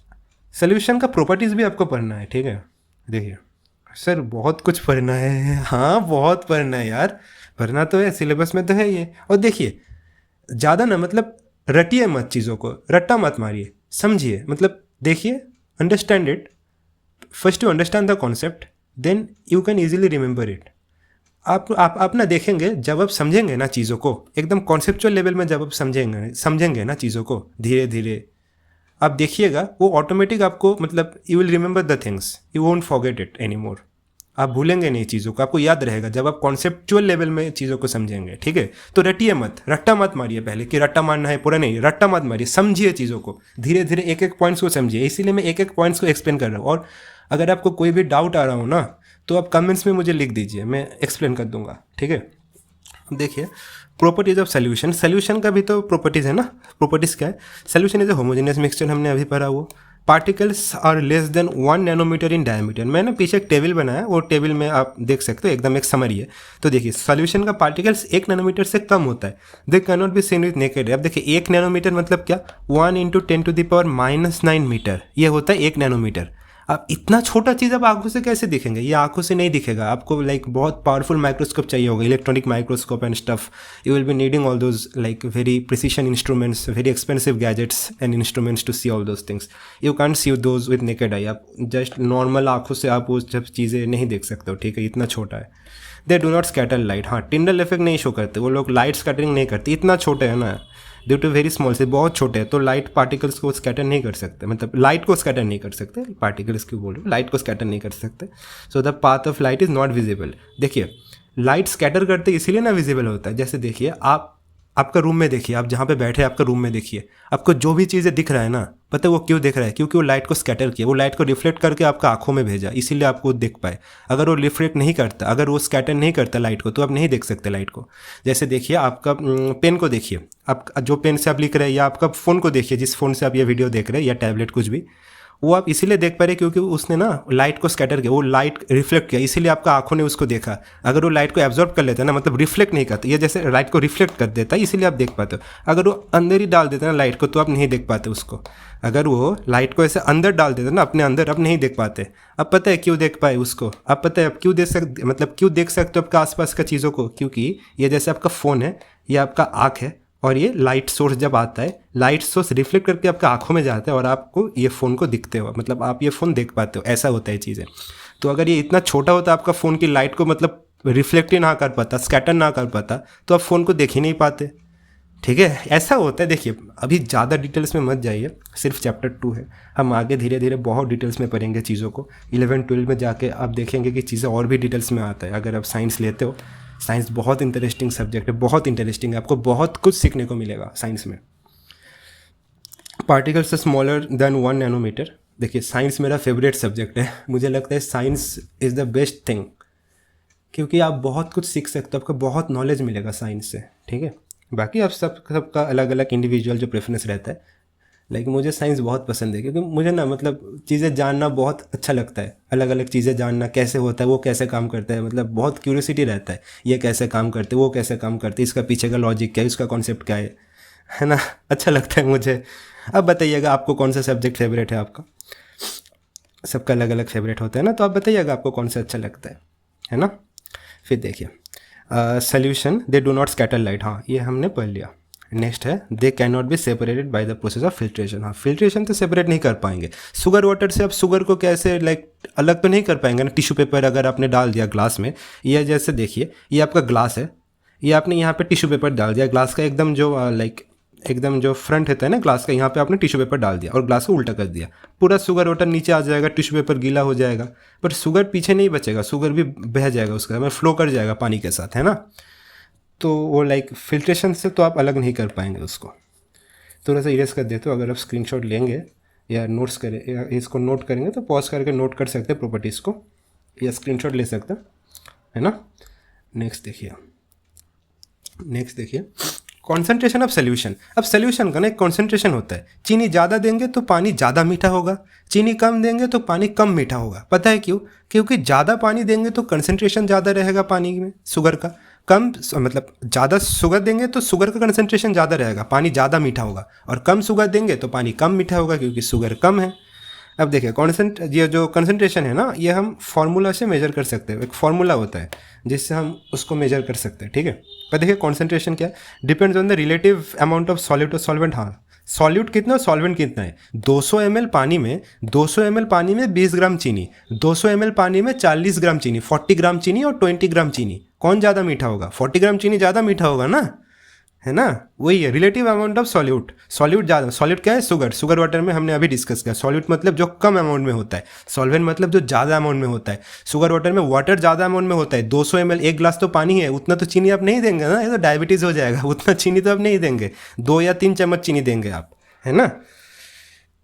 सोल्यूशन का प्रॉपर्टीज़ भी आपको पढ़ना है, ठीक है। देखिए सर बहुत कुछ पढ़ना है, हाँ बहुत पढ़ना है यार, पढ़ना तो है, सिलेबस में तो है ये। और देखिए ज़्यादा ना मतलब रटिए मत, चीज़ों को रट्टा मत मारिए, समझिए, मतलब देखिए, understand it, first you understand the concept, then you can easily remember it. आप ना देखेंगे, जब आप समझेंगे ना चीज़ों को एकदम कॉन्सेप्चुअल लेवल में, जब आप समझेंगे ना चीज़ों को धीरे धीरे, आप देखिएगा वो ऑटोमेटिक आपको, मतलब you will remember the things, you won't forget it any more. आप भूलेंगे नहीं चीज़ों को, आपको याद रहेगा जब आप कॉन्सेप्चुअल लेवल में चीज़ों को समझेंगे, ठीक है। तो रटिए मत, रट्टा मत मारिए पहले कि रट्टा मारना है पूरा, नहीं, रट्टा मत मारिए, समझिए चीज़ों को, धीरे धीरे एक एक पॉइंट्स को समझिए। इसीलिए मैं एक एक पॉइंट्स को एक्सप्लेन कर रहा हूँ। और अगर आपको कोई भी डाउट आ रहा हो ना, तो आप कमेंट्स में मुझे लिख दीजिए, मैं एक्सप्लेन कर दूंगा, ठीक है। देखिए, प्रॉपर्टीज ऑफ सोल्यूशन, सोल्यूशन का भी तो प्रॉपर्टीज है ना। प्रॉपर्टीज क्या है? Solution is a homogeneous mixture, हमने अभी पढ़ा वो। Particles are less than 1 nanometer in diameter. मैंने पीछे एक टेबल बनाया, वो टेबल में आप देख सकते हो, एकदम एक समरी है। तो देखिए, सोल्यूशन का पार्टिकल्स 1 नैनोमीटर से कम होता है। They can not be seen with naked. अब देखिए, 1 नैनोमीटर मतलब क्या? 1 × 10⁻⁹ मीटर, ये होता है 1 नैनोमीटर। अब इतना छोटा चीज़ अब आंखों से कैसे दिखेंगे? ये आंखों से नहीं दिखेगा, आपको लाइक बहुत पावरफुल माइक्रोस्कोप चाहिए होगा, electronic microscope and stuff. You will be needing all those like very precision instruments, very expensive gadgets and instruments to see all those things. You can't see those with naked eye. आप just normal आंखों से आप वो सब चीज़ें नहीं देख सकते हो, ठीक है, इतना छोटा है। They do not scatter light. हाँ, टिंडल इफेक्ट नहीं शो करते वो लोग, लाइट स्कैटरिंग नहीं करते, इतना छोटे है ना, ड्यू टू वेरी स्मॉल से, बहुत छोटे हैं, तो लाइट पार्टिकल्स को स्कैटर नहीं कर सकते, मतलब लाइट को स्कैटर नहीं कर सकते, पार्टिकल्स क्यों बोल रहे हो, लाइट को स्कैटर नहीं कर सकते। So the path of light is not visible. देखिए, लाइट स्कैटर करते इसीलिए ना विजिबल होता है। जैसे देखिए, आपका रूम में देखिए, आप जहाँ पे बैठे हैं आपका रूम में देखिए, आपको जो भी चीज़ें दिख रहा है ना, पता है वो क्यों दिख रहा है? क्योंकि वो लाइट को स्कैटर किया, वो लाइट को रिफ्लेक्ट करके आपका आंखों में भेजा, इसीलिए आपको देख पाए। अगर वो रिफ्लेक्ट नहीं करता, अगर वो स्कैटर नहीं करता लाइट को, तो आप नहीं देख सकते लाइट को। जैसे देखिए, आपका पेन को देखिए, आप जो पेन से आप लिख रहे हैं, या आपका फ़ोन को देखिए, जिस फ़ोन से आप ये वीडियो देख रहे हैं, या टैबलेट, कुछ भी, वो आप इसीलिए देख पा रहे क्योंकि उसने ना लाइट को स्कैटर किया, वो लाइट रिफ्लेक्ट किया, इसीलिए आपका आंखों ने उसको देखा। अगर वो लाइट को एब्जॉर्ब कर लेता है ना, मतलब रिफ्लेक्ट नहीं करता, ये जैसे लाइट को रिफ्लेक्ट कर देता है, इसीलिए आप देख पाते हो। अगर वो अंदर ही डाल देता है ना लाइट को, तो आप नहीं देख पाते उसको। अगर वो लाइट को ऐसे अंदर डाल देता ना अपने अंदर, आप नहीं देख पाते। अब पता है क्यों देख पाए उसको? अब पता है अब क्यों देख सकते, मतलब क्यों देख सकते हो आपका आसपास का चीज़ों को? क्योंकि ये जैसे आपका फ़ोन है, ये आपका आँख है, और ये लाइट सोर्स जब आता है, लाइट सोर्स रिफ्लेक्ट करके आपका आंखों में जाता है, और आपको ये फ़ोन को दिखते हो, मतलब आप ये फ़ोन देख पाते हो, ऐसा होता है चीज़ें। तो अगर ये इतना छोटा होता आपका फ़ोन की लाइट को मतलब रिफ्लेक्ट ही ना कर पाता, स्कैटर ना कर पाता, तो आप फ़ोन को देख ही नहीं पाते, ठीक है। ऐसा होता है। देखिए, अभी ज़्यादा डिटेल्स में मत जाइए, सिर्फ चैप्टर 2 है, हम आगे धीरे धीरे बहुत डिटेल्स में पढ़ेंगे चीज़ों को। 11-12 में जाके आप देखेंगे कि चीज़ें और भी डिटेल्स में आता है। अगर आप साइंस लेते हो, साइंस बहुत इंटरेस्टिंग सब्जेक्ट है, बहुत इंटरेस्टिंग है, आपको बहुत कुछ सीखने को मिलेगा साइंस में। Particles smaller than 1 nanometer. देखिए, साइंस मेरा फेवरेट सब्जेक्ट है, मुझे लगता है science is the best thing, क्योंकि आप बहुत कुछ सीख सकते हो, आपको बहुत नॉलेज मिलेगा साइंस से, ठीक है। बाकी आप सबका अलग अलग इंडिविजुअल जो प्रेफरेंस रहता है, लेकिन मुझे साइंस बहुत पसंद है, क्योंकि मुझे ना मतलब चीज़ें जानना बहुत अच्छा लगता है, अलग अलग चीज़ें जानना, कैसे होता है, वो कैसे काम करता है, मतलब बहुत क्यूरियोसिटी रहता है, ये कैसे काम करते, वो कैसे काम करते, इसका पीछे का लॉजिक क्या है, इसका कॉन्सेप्ट क्या है ना, अच्छा लगता है मुझे। अब बताइएगा आपको कौन सा सब्जेक्ट फेवरेट है आपका? सबका अलग अलग फेवरेट होता है ना, तो आप बताइएगा आपको कौन सा अच्छा लगता है ना। फिर देखिए, solution they do not scatter light, हाँ ये हमने पढ़ लिया। नेक्स्ट है, they can not be separated by the process of filtration. हाँ, फिल्ट्रेशन तो सेपरेट नहीं कर पाएंगे। शुगर वाटर से आप शुगर को कैसे लाइक अलग तो नहीं कर पाएंगे ना। टिश्यू पेपर अगर आपने डाल दिया ग्लास में, या जैसे देखिए ये आपका ग्लास है, ये आपने यहाँ पे टिश्यू पेपर डाल दिया, ग्लास का एकदम जो लाइक एकदम जो फ्रंट होता है ना ग्लास का, यहाँ पे आपने टिश्यू पेपर डाल दिया और ग्लास को उल्टा कर दिया, पूरा शुगर वाटर नीचे आ जाएगा, टिश्यू पेपर गीला हो जाएगा, पर शुगर पीछे नहीं बचेगा, शुगर भी बह जाएगा, उसका में फ्लो कर जाएगा पानी के साथ, है ना। तो वो लाइक फिल्ट्रेशन से तो आप अलग नहीं कर पाएंगे उसको। थोड़ा सा इरेज कर देते हो, अगर आप स्क्रीनशॉट लेंगे या नोट्स करें या इसको नोट करेंगे तो पॉज करके नोट कर सकते हैं प्रॉपर्टीज़ को, या स्क्रीनशॉट ले सकते हैं, है ना। नेक्स्ट देखिए कॉन्सेंट्रेशन ऑफ सोल्यूशन। अब सोल्यूशन का ना एक कॉन्सेंट्रेशन होता है, चीनी ज़्यादा देंगे तो पानी ज़्यादा मीठा होगा, चीनी कम देंगे तो पानी कम मीठा होगा। पता है क्यों? क्योंकि ज़्यादा पानी देंगे तो कंसंट्रेशन ज़्यादा रहेगा पानी में शुगर का, कम मतलब ज़्यादा शुगर देंगे तो शुगर का कंसंट्रेशन ज़्यादा रहेगा, पानी ज़्यादा मीठा होगा, और कम शुगर देंगे तो पानी कम मीठा होगा क्योंकि शुगर कम है। अब देखिए ये जो कंसंट्रेशन है ना, ये हम फार्मूला से मेजर कर सकते हैं, एक फार्मूला होता है जिससे हम उसको मेजर कर सकते हैं, ठीक है। पर देखिए कॉन्सेंट्रेशन क्या है, depends on the relative amount of solute और सॉल्वेंट। हाँ, सॉल्यूट कितना, सॉल्वेंट कितना है। 200 ml पानी में 20 ग्राम चीनी, 200 ml पानी में 40 ग्राम चीनी, 40 ग्राम चीनी और 20 ग्राम चीनी, कौन ज़्यादा मीठा होगा? 40 ग्राम चीनी ज़्यादा मीठा होगा ना, है ना, वही है relative amount of solute. Solute ज़्यादा, सॉल्यूट क्या है, शुगर, शुगर वाटर में हमने अभी डिस्कस किया। सॉल्यूट मतलब जो कम अमाउंट में होता है, सॉल्वेंट मतलब जो ज़्यादा अमाउंट में होता है। शुगर वाटर में वाटर ज़्यादा अमाउंट में होता है, 200 ml, एक गिलास तो पानी है, उतना तो चीनी आप नहीं देंगे ना, ये तो डायबिटीज़ हो जाएगा, उतना चीनी तो आप नहीं देंगे, 2 या 3 चम्मच चीनी देंगे आप, है ना।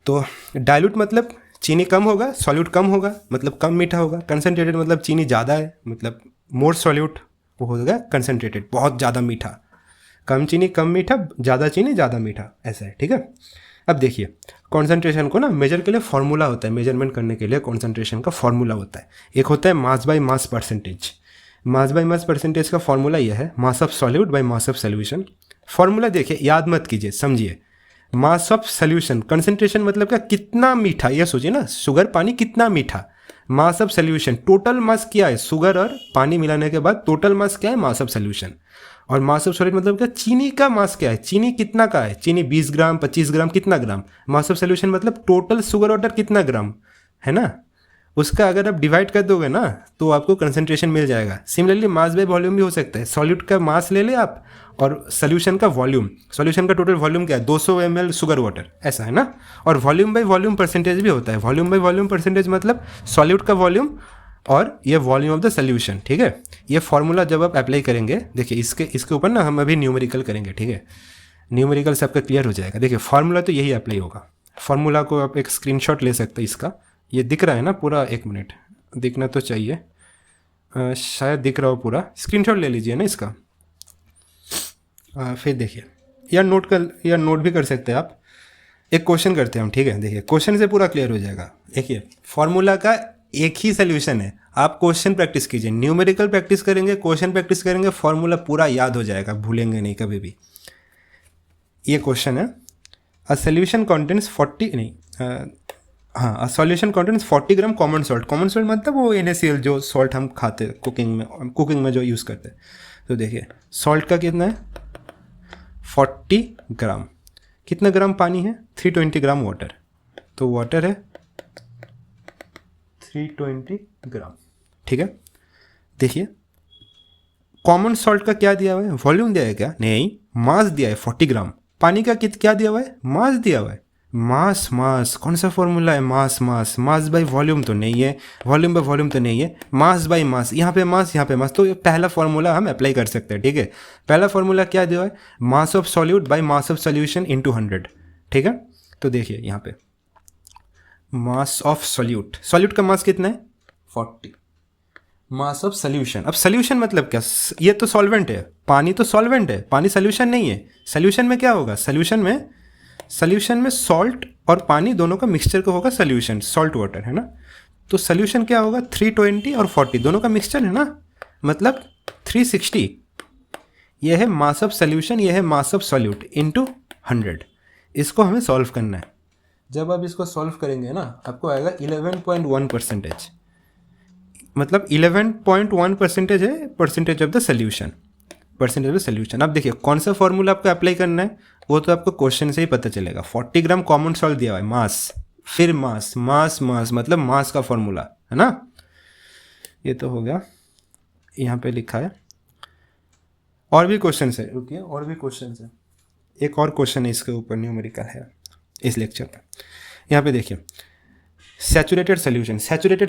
तो डाइल्यूट मतलब चीनी कम होगा, सॉल्यूट कम होगा मतलब कम मीठा होगा। कंसनट्रेटेड मतलब चीनी ज़्यादा है, मतलब मोर सॉल्यूट, वो होगा कंसनट्रेटेड, बहुत ज़्यादा मीठा। कम चीनी कम मीठा, ज़्यादा चीनी ज़्यादा मीठा, ऐसा है, ठीक है। अब देखिए कॉन्सेंट्रेशन को ना मेजर के लिए फॉर्मूला होता है, मेजरमेंट करने के लिए कॉन्सेंट्रेशन का फॉर्मूला होता है। एक होता है mass by mass percentage. Mass by mass percentage का फॉर्मूला यह है, mass of solute by mass of solution. Formula देखिए, याद मत कीजिए, समझिए। मास ऑफ सोल्यूशन, कंसंट्रेशन मतलब क्या, कितना मीठा, ये सोचिए ना, शुगर पानी कितना मीठा। Mass of solution, total mass क्या है, शुगर और पानी मिलाने के बाद टोटल मास क्या है, मास ऑफ सोल्यूशन। और मास ऑफ सॉलिड मतलब क्या, चीनी का मास क्या है, चीनी कितना का है, चीनी 20 ग्राम 25 ग्राम कितना ग्राम। मास ऑफ सोल्यूशन मतलब टोटल शुगर वाटर कितना ग्राम, है ना। उसका अगर आप डिवाइड कर दोगे ना तो आपको कंसंट्रेशन मिल जाएगा। सिमिलरली मास बाय वॉल्यूम भी हो सकता है, सॉल्यूट का मास ले ले आप और सोल्यूशन का वॉल्यूम, सोल्यूशन का टोटल वॉल्यूम क्या है, 200 ml शुगर वाटर, ऐसा है ना। और वॉल्यूम बाय वॉल्यूम परसेंटेज भी होता है। वॉल्यूम बाय वॉल्यूम परसेंटेज मतलब सॉल्यूट का वॉल्यूम और ये वॉल्यूम ऑफ द सोल्यूशन, ठीक है। ये फॉर्मूला जब आप अप्लाई करेंगे, देखिए इसके ऊपर ना हम अभी न्यूमेरिकल करेंगे, ठीक है। न्यूमेरिकल से आपका क्लियर हो जाएगा। देखिए फार्मूला तो यही अप्लाई होगा। फार्मूला को आप एक स्क्रीनशॉट ले सकते हैं इसका, ये दिख रहा है ना पूरा, एक मिनट दिखना तो चाहिए, शायद दिख रहा हो पूरा, स्क्रीनशॉट ले लीजिए ना इसका। फिर देखिए, या नोट भी कर सकते हैं आप। एक क्वेश्चन करते हैं हम, ठीक है। देखिए क्वेश्चन से पूरा क्लियर हो जाएगा। देखिए फॉर्मूला का एक ही सोल्यूशन है, आप क्वेश्चन प्रैक्टिस कीजिए, न्यूमेरिकल प्रैक्टिस करेंगे, क्वेश्चन प्रैक्टिस करेंगे, फॉर्मूला पूरा याद हो जाएगा, भूलेंगे नहीं कभी भी। ये क्वेश्चन है, अ सोल्यूशन कंटेन्स 40 नहीं हाँ, a solution contains 40 gram common salt. Common salt मतलब वो NaCl जो सॉल्ट हम खाते हैं कुकिंग में जो यूज़ करते हैं। तो देखिए सॉल्ट का कितना है, 40 ग्राम। कितना ग्राम पानी है, 320 ग्राम वाटर। तो वाटर है 320 ग्राम, ठीक है। देखिए कॉमन सॉल्ट का क्या दिया हुआ है, वॉल्यूम दिया है क्या, नहीं, मास दिया है 40 ग्राम। पानी का क्या दिया हुआ है, मास दिया हुआ है। मास कौन सा फॉर्मूला है, मास बाय वॉल्यूम तो नहीं है, वॉल्यूम बाय वॉल्यूम तो नहीं है, मास बाय मास, यहाँ पे मास। तो ये पहला फॉर्मूला हम अप्लाई कर सकते हैं, ठीक है। पहला फॉर्मूला क्या दिया हुआ है, mass of solute by mass of solution into 100, ठीक है। तो देखिए यहाँ पे मास ऑफ सॉल्यूट का मास कितना है, 40। मास ऑफ सोल्यूशन, अब सोल्यूशन मतलब क्या, ये तो सॉल्वेंट है, पानी तो सॉल्वेंट है, पानी सोल्यूशन नहीं है। सोल्यूशन में क्या होगा, सोल्यूशन में सॉल्ट और पानी दोनों का मिक्सचर का होगा सोल्यूशन, सॉल्ट वाटर, है ना। तो सोल्यूशन क्या होगा, 320 और 40 दोनों का मिक्सचर है ना, मतलब 360। यह है मास ऑफ सोल्यूशन, यह है मास ऑफ सॉल्यूट इनटू 100। इसको हमें सॉल्व करना है। जब आप इसको सॉल्व करेंगे ना, आपको आएगा 11.1%, मतलब 11.1% है परसेंटेज ऑफ द सोल्यूशन, अब देखिए कौन सा फॉर्मूला आपको अप्लाई करना है, वो तो आपको क्वेश्चन से ही पता चलेगा। 40 ग्राम कॉमन सॉल्ट दिया हुआ है, मास, फिर मास मतलब मास का फॉर्मूला, है ना। ये तो हो गया, यहाँ पे लिखा है। और भी क्वेश्चन है, रुकिए, और भी क्वेश्चन है। एक और क्वेश्चन है इसके ऊपर, न्यूमेरिकल है इस लेक्चर का। यहाँ पे देखिए सैचुरेटेड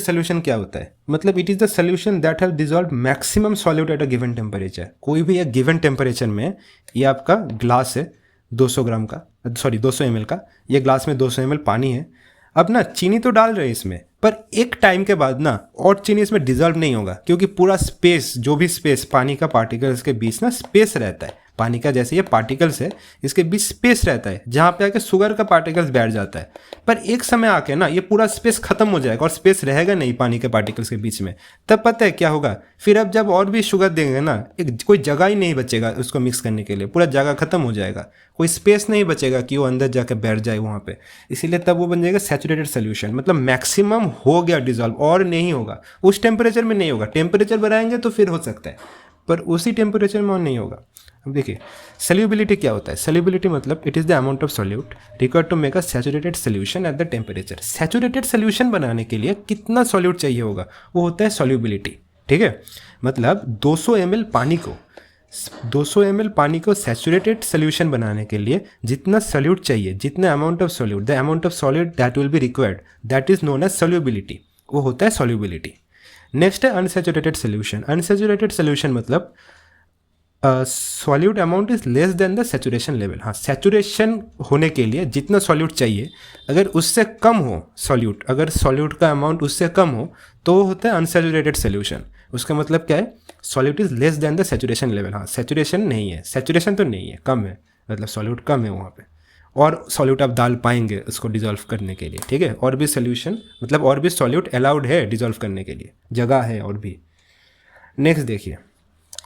सोल्यूशन क्या होता है, मतलब it is the solution that have dissolve maximum solute at a given temperature. कोई भी एक गिवन टेम्परेचर में, ये आपका ग्लास है 200 ml का, ये ग्लास में 200 ml पानी है। अब ना चीनी तो डाल रहे हैं इसमें, पर एक टाइम के बाद ना और चीनी इसमें डिजॉल्व नहीं होगा, क्योंकि पूरा स्पेस, जो भी स्पेस पानी का पार्टिकल्स के बीच ना स्पेस रहता है, पानी का जैसे ये पार्टिकल्स है इसके बीच स्पेस रहता है, जहाँ पे आके शुगर का पार्टिकल्स बैठ जाता है। पर एक समय आके ना ये पूरा स्पेस खत्म हो जाएगा और स्पेस रहेगा नहीं पानी के पार्टिकल्स के बीच में। तब पता है क्या होगा, फिर अब जब और भी शुगर देंगे ना, कोई जगह ही नहीं बचेगा उसको मिक्स करने के लिए, पूरा जगह खत्म हो जाएगा, कोई स्पेस नहीं बचेगा कि वो अंदर जाकर बैठ जाए वहाँ पे। इसीलिए तब वो बन जाएगा सैचुरेटेड सोल्यूशन, मतलब मैक्सिमम हो गया डिजॉल्व, और नहीं होगा, उस टेम्परेचर में नहीं होगा। टेम्परेचर बढ़ाएंगे तो फिर हो सकता है, पर उसी टेम्परेचर में और नहीं होगा। अब देखिए सॉल्युबिलिटी क्या होता है, सॉल्युबिलिटी मतलब it is the amount of solute required to make a saturated solution at the temperature. Saturated solution बनाने के लिए कितना सॉल्यूट चाहिए होगा, वो होता है सॉल्युबिलिटी, ठीक है। मतलब 200 ml पानी को 200 ml पानी को सैचुरेटेड सोल्यूशन बनाने के लिए जितना सॉल्यूट चाहिए, जितना amount of solute, the amount of solute that will be required, that is known as solubility, वो होता है सॉल्युबिलिटी। नेक्स्ट है अनसैचुरेटेड सोल्यूशन। अनसैचुरेटेड सोल्यूशन मतलब solute amount is less than the saturation level. हाँ, saturation होने के लिए जितना सॉल्यूट चाहिए अगर उससे कम हो सॉल्यूट, अगर सॉल्यूट का अमाउंट उससे कम हो तो वो होता है अनसैचुरेटेड सोल्यूशन। उसका मतलब क्या है, solute is less than the saturation level. हाँ, सैचुरेशन नहीं है, सैचुरेशन तो नहीं है, कम है, मतलब सॉल्यूट कम है वहाँ पे, और सॉल्यूट आप डाल पाएंगे उसको डिजॉल्व करने के लिए, ठीक है। और भी सोल्यूशन मतलब और भी सॉल्यूट अलाउड है डिजॉल्व करने के लिए, जगह है और भी। नेक्स्ट देखिए,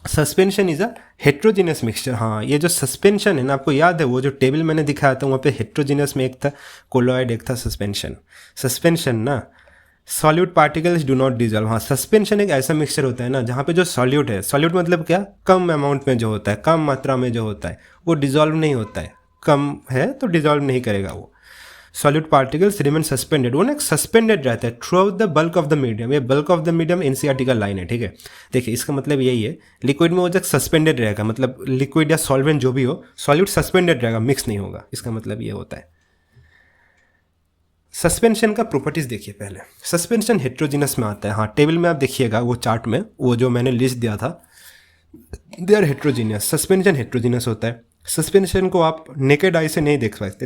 suspension is a heterogeneous mixture. हाँ, ये जो सस्पेंशन है ना, आपको याद है वो जो टेबल मैंने दिखाया था वहाँ पे हेट्रोजीनियस में एक था कोलॉइड, एक था सस्पेंशन। सस्पेंशन ना, solute particles do not dissolve. हाँ, सस्पेंशन एक ऐसा मिक्सचर होता है ना जहाँ पे जो सॉल्यूट है, सॉल्यूट मतलब क्या, कम अमाउंट में जो होता है, कम मात्रा में जो होता है वो डिजॉल्व नहीं होता है, कम है तो डिजॉल्व नहीं करेगा वो। सॉल्यूट पार्टिकल्स रिमेन सस्पेंडेड, वो ना सस्पेंडेड रहता है throughout the bulk of the medium. ये bulk of the medium NCERT का लाइन है, ठीक है। देखिए इसका मतलब यही है, लिक्विड में वो जब सस्पेंडेड रहेगा, मतलब लिक्विड या सॉल्वेंट जो भी हो, सॉल्यूट सस्पेंडेड रहेगा, मिक्स नहीं होगा, इसका मतलब ये होता है। सस्पेंशन का प्रॉपर्टीज देखिए पहले। सस्पेंशन हेट्रोजीनस में आता है। हाँ, टेबल में आप देखिएगा वो चार्ट में, वो जो मैंने लिस्ट दिया था, they are heterogeneous. Suspension heterogeneous होता है। सस्पेंशन को आप नेकेड आई से नहीं देख सकते,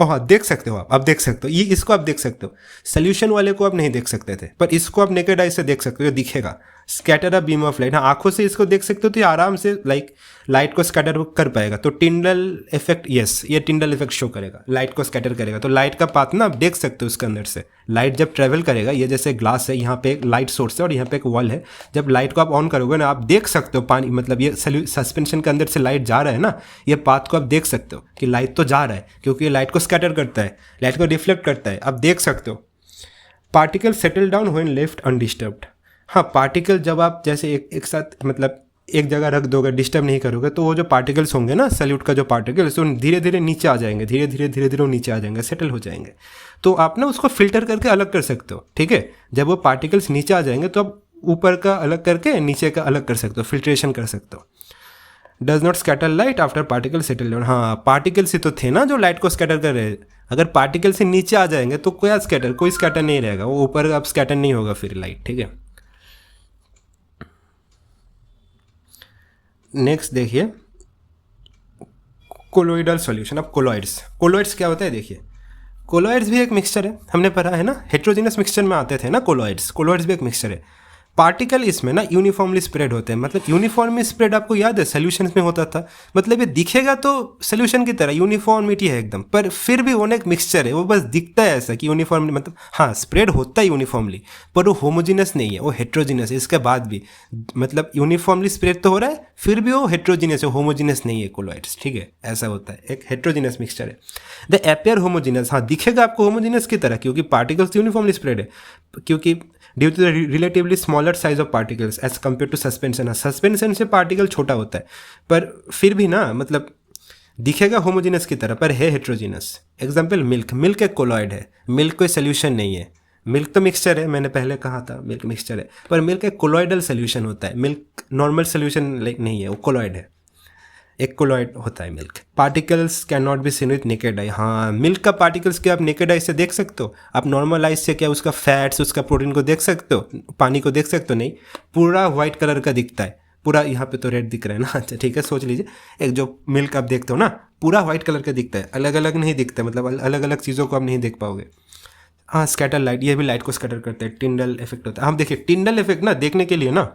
हाँ देख सकते हो आप देख सकते हो, ये इसको आप देख सकते हो। सोल्यूशन वाले को आप नहीं देख सकते थे, पर इसको आप नेकेड आई से देख सकते हो, दिखेगा, scatter a beam of light. हाँ, आंखों से इसको देख सकते हो तो ये आराम से लाइट को स्कैटर कर पाएगा। तो टिंडल इफेक्ट, यस, ये टिंडल इफेक्ट शो करेगा, लाइट को स्कैटर करेगा। तो लाइट का पाथ ना आप देख सकते हो उसके अंदर से। लाइट जब ट्रेवल करेगा, ये जैसे ग्लास है, यहाँ पे एक लाइट सोर्स है और यहाँ पे एक वॉल है, जब लाइट को आप ऑन करोगे ना, आप देख सकते हो पानी, मतलब ये सस्पेंशन के अंदर से लाइट जा रहा है ना, ये पाथ को आप देख सकते हो कि लाइट तो जा रहा है, क्योंकि ये लाइट को स्कैटर करता है, लाइट को रिफ्लेक्ट करता है, आप देख सकते हो। Particle settle down when left undisturbed. हाँ, पार्टिकल जब आप जैसे एक साथ मतलब एक जगह रख दोगे, डिस्टर्ब नहीं करोगे, तो वो जो पार्टिकल्स होंगे ना, सॉल्यूट का जो पार्टिकल्स, वो धीरे धीरे नीचे आ जाएंगे, धीरे धीरे वो नीचे आ जाएंगे, सेटल हो जाएंगे। तो आप ना उसको फिल्टर करके अलग कर सकते हो, ठीक है। जब वो पार्टिकल्स नीचे आ जाएंगे तो आप ऊपर का अलग करके नीचे का अलग कर सकते हो, फिल्ट्रेशन कर सकते हो। Does not scatter light after particle settle down. हाँ, पार्टिकल से तो थे ना जो लाइट को स्कैटर कर रहे हैं, अगर पार्टिकल से नीचे आ जाएंगे तो कोई स्कैटर नहीं रहेगा, वो ऊपर अब स्कैटर नहीं होगा फिर लाइट, ठीक है। नेक्स्ट देखिए, कोलोइडल सॉल्यूशन। अब कोलोइड्स क्या होता है देखिए। कोलोइड्स भी एक मिक्सचर है, हमने पढ़ा है ना, हेट्रोजीनियस मिक्सचर में आते थे ना कोलोइड्स भी एक मिक्सचर है। पार्टिकल इसमें ना यूनिफॉर्मली स्प्रेड होते हैं, मतलब यूनिफॉर्मली स्प्रेड आपको याद है सोल्यूशन में होता था, मतलब ये दिखेगा तो सोल्यूशन की तरह यूनिफॉर्मिटी है एकदम, पर फिर भी वो एक मिक्सचर है, वो बस दिखता है ऐसा कि यूनिफॉर्मली, मतलब हाँ स्प्रेड होता है यूनिफॉर्मली, पर वो होमोजीनस नहीं है, वो हेट्रोजीनियस है। इसके बाद भी मतलब यूनिफॉर्मली स्प्रेड तो हो रहा है, फिर भी वो हेट्रोजीनियस है, होमोजीनियस नहीं है कोलोइड्स, ठीक है, ऐसा होता है, एक हेट्रोजीनियस मिक्सचर है। द अपीयर होमोजीनियस, हाँ दिखेगा आपको होमोजीनियस की तरह, क्योंकि पार्टिकल्स यूनिफॉर्मली स्प्रेड है, क्योंकि due to the relatively smaller size of particles as compare to suspension. Suspension से पार्टिकल छोटा होता है, पर फिर भी ना मतलब दिखेगा होमोजीनस की तरह, पर है हेट्रोजीनस। एग्जाम्पल मिल्क एक कोलॉइड है, मिल्क कोई सोल्यूशन नहीं है, मिल्क तो मिक्सचर है, मैंने पहले कहा था मिल्क मिक्सचर है, पर मिल्क एक कोलॉइडल सोल्यूशन होता है, मिल्क नॉर्मल सोल्यूशन नहीं है, वो कोलॉइड है, एक कोलॉइड होता है milk. Particles can not be seen with naked eye. हाँ, मिल्क का पार्टिकल्स क्या आप नेकेड आई से देख सकते हो? आप नॉर्मल आई से क्या उसका फैट्स, उसका प्रोटीन को देख सकते हो? पानी को देख सकते हो? नहीं, पूरा वाइट कलर का दिखता है, पूरा, यहाँ पे तो रेड दिख रहा है ना, अच्छा ठीक है, सोच लीजिए एक जो मिल्क आप देखते हो ना, पूरा वाइट कलर का दिखता है, अलग अलग नहीं दिखता, मतलब अलग अलग चीज़ों को आप नहीं देख पाओगे। हाँ, स्कैटर लाइट, ये भी लाइट को स्कैटर करते हैं, टिंडल इफेक्ट होता है। हम देखिए टिंडल इफेक्ट ना देखने के लिए ना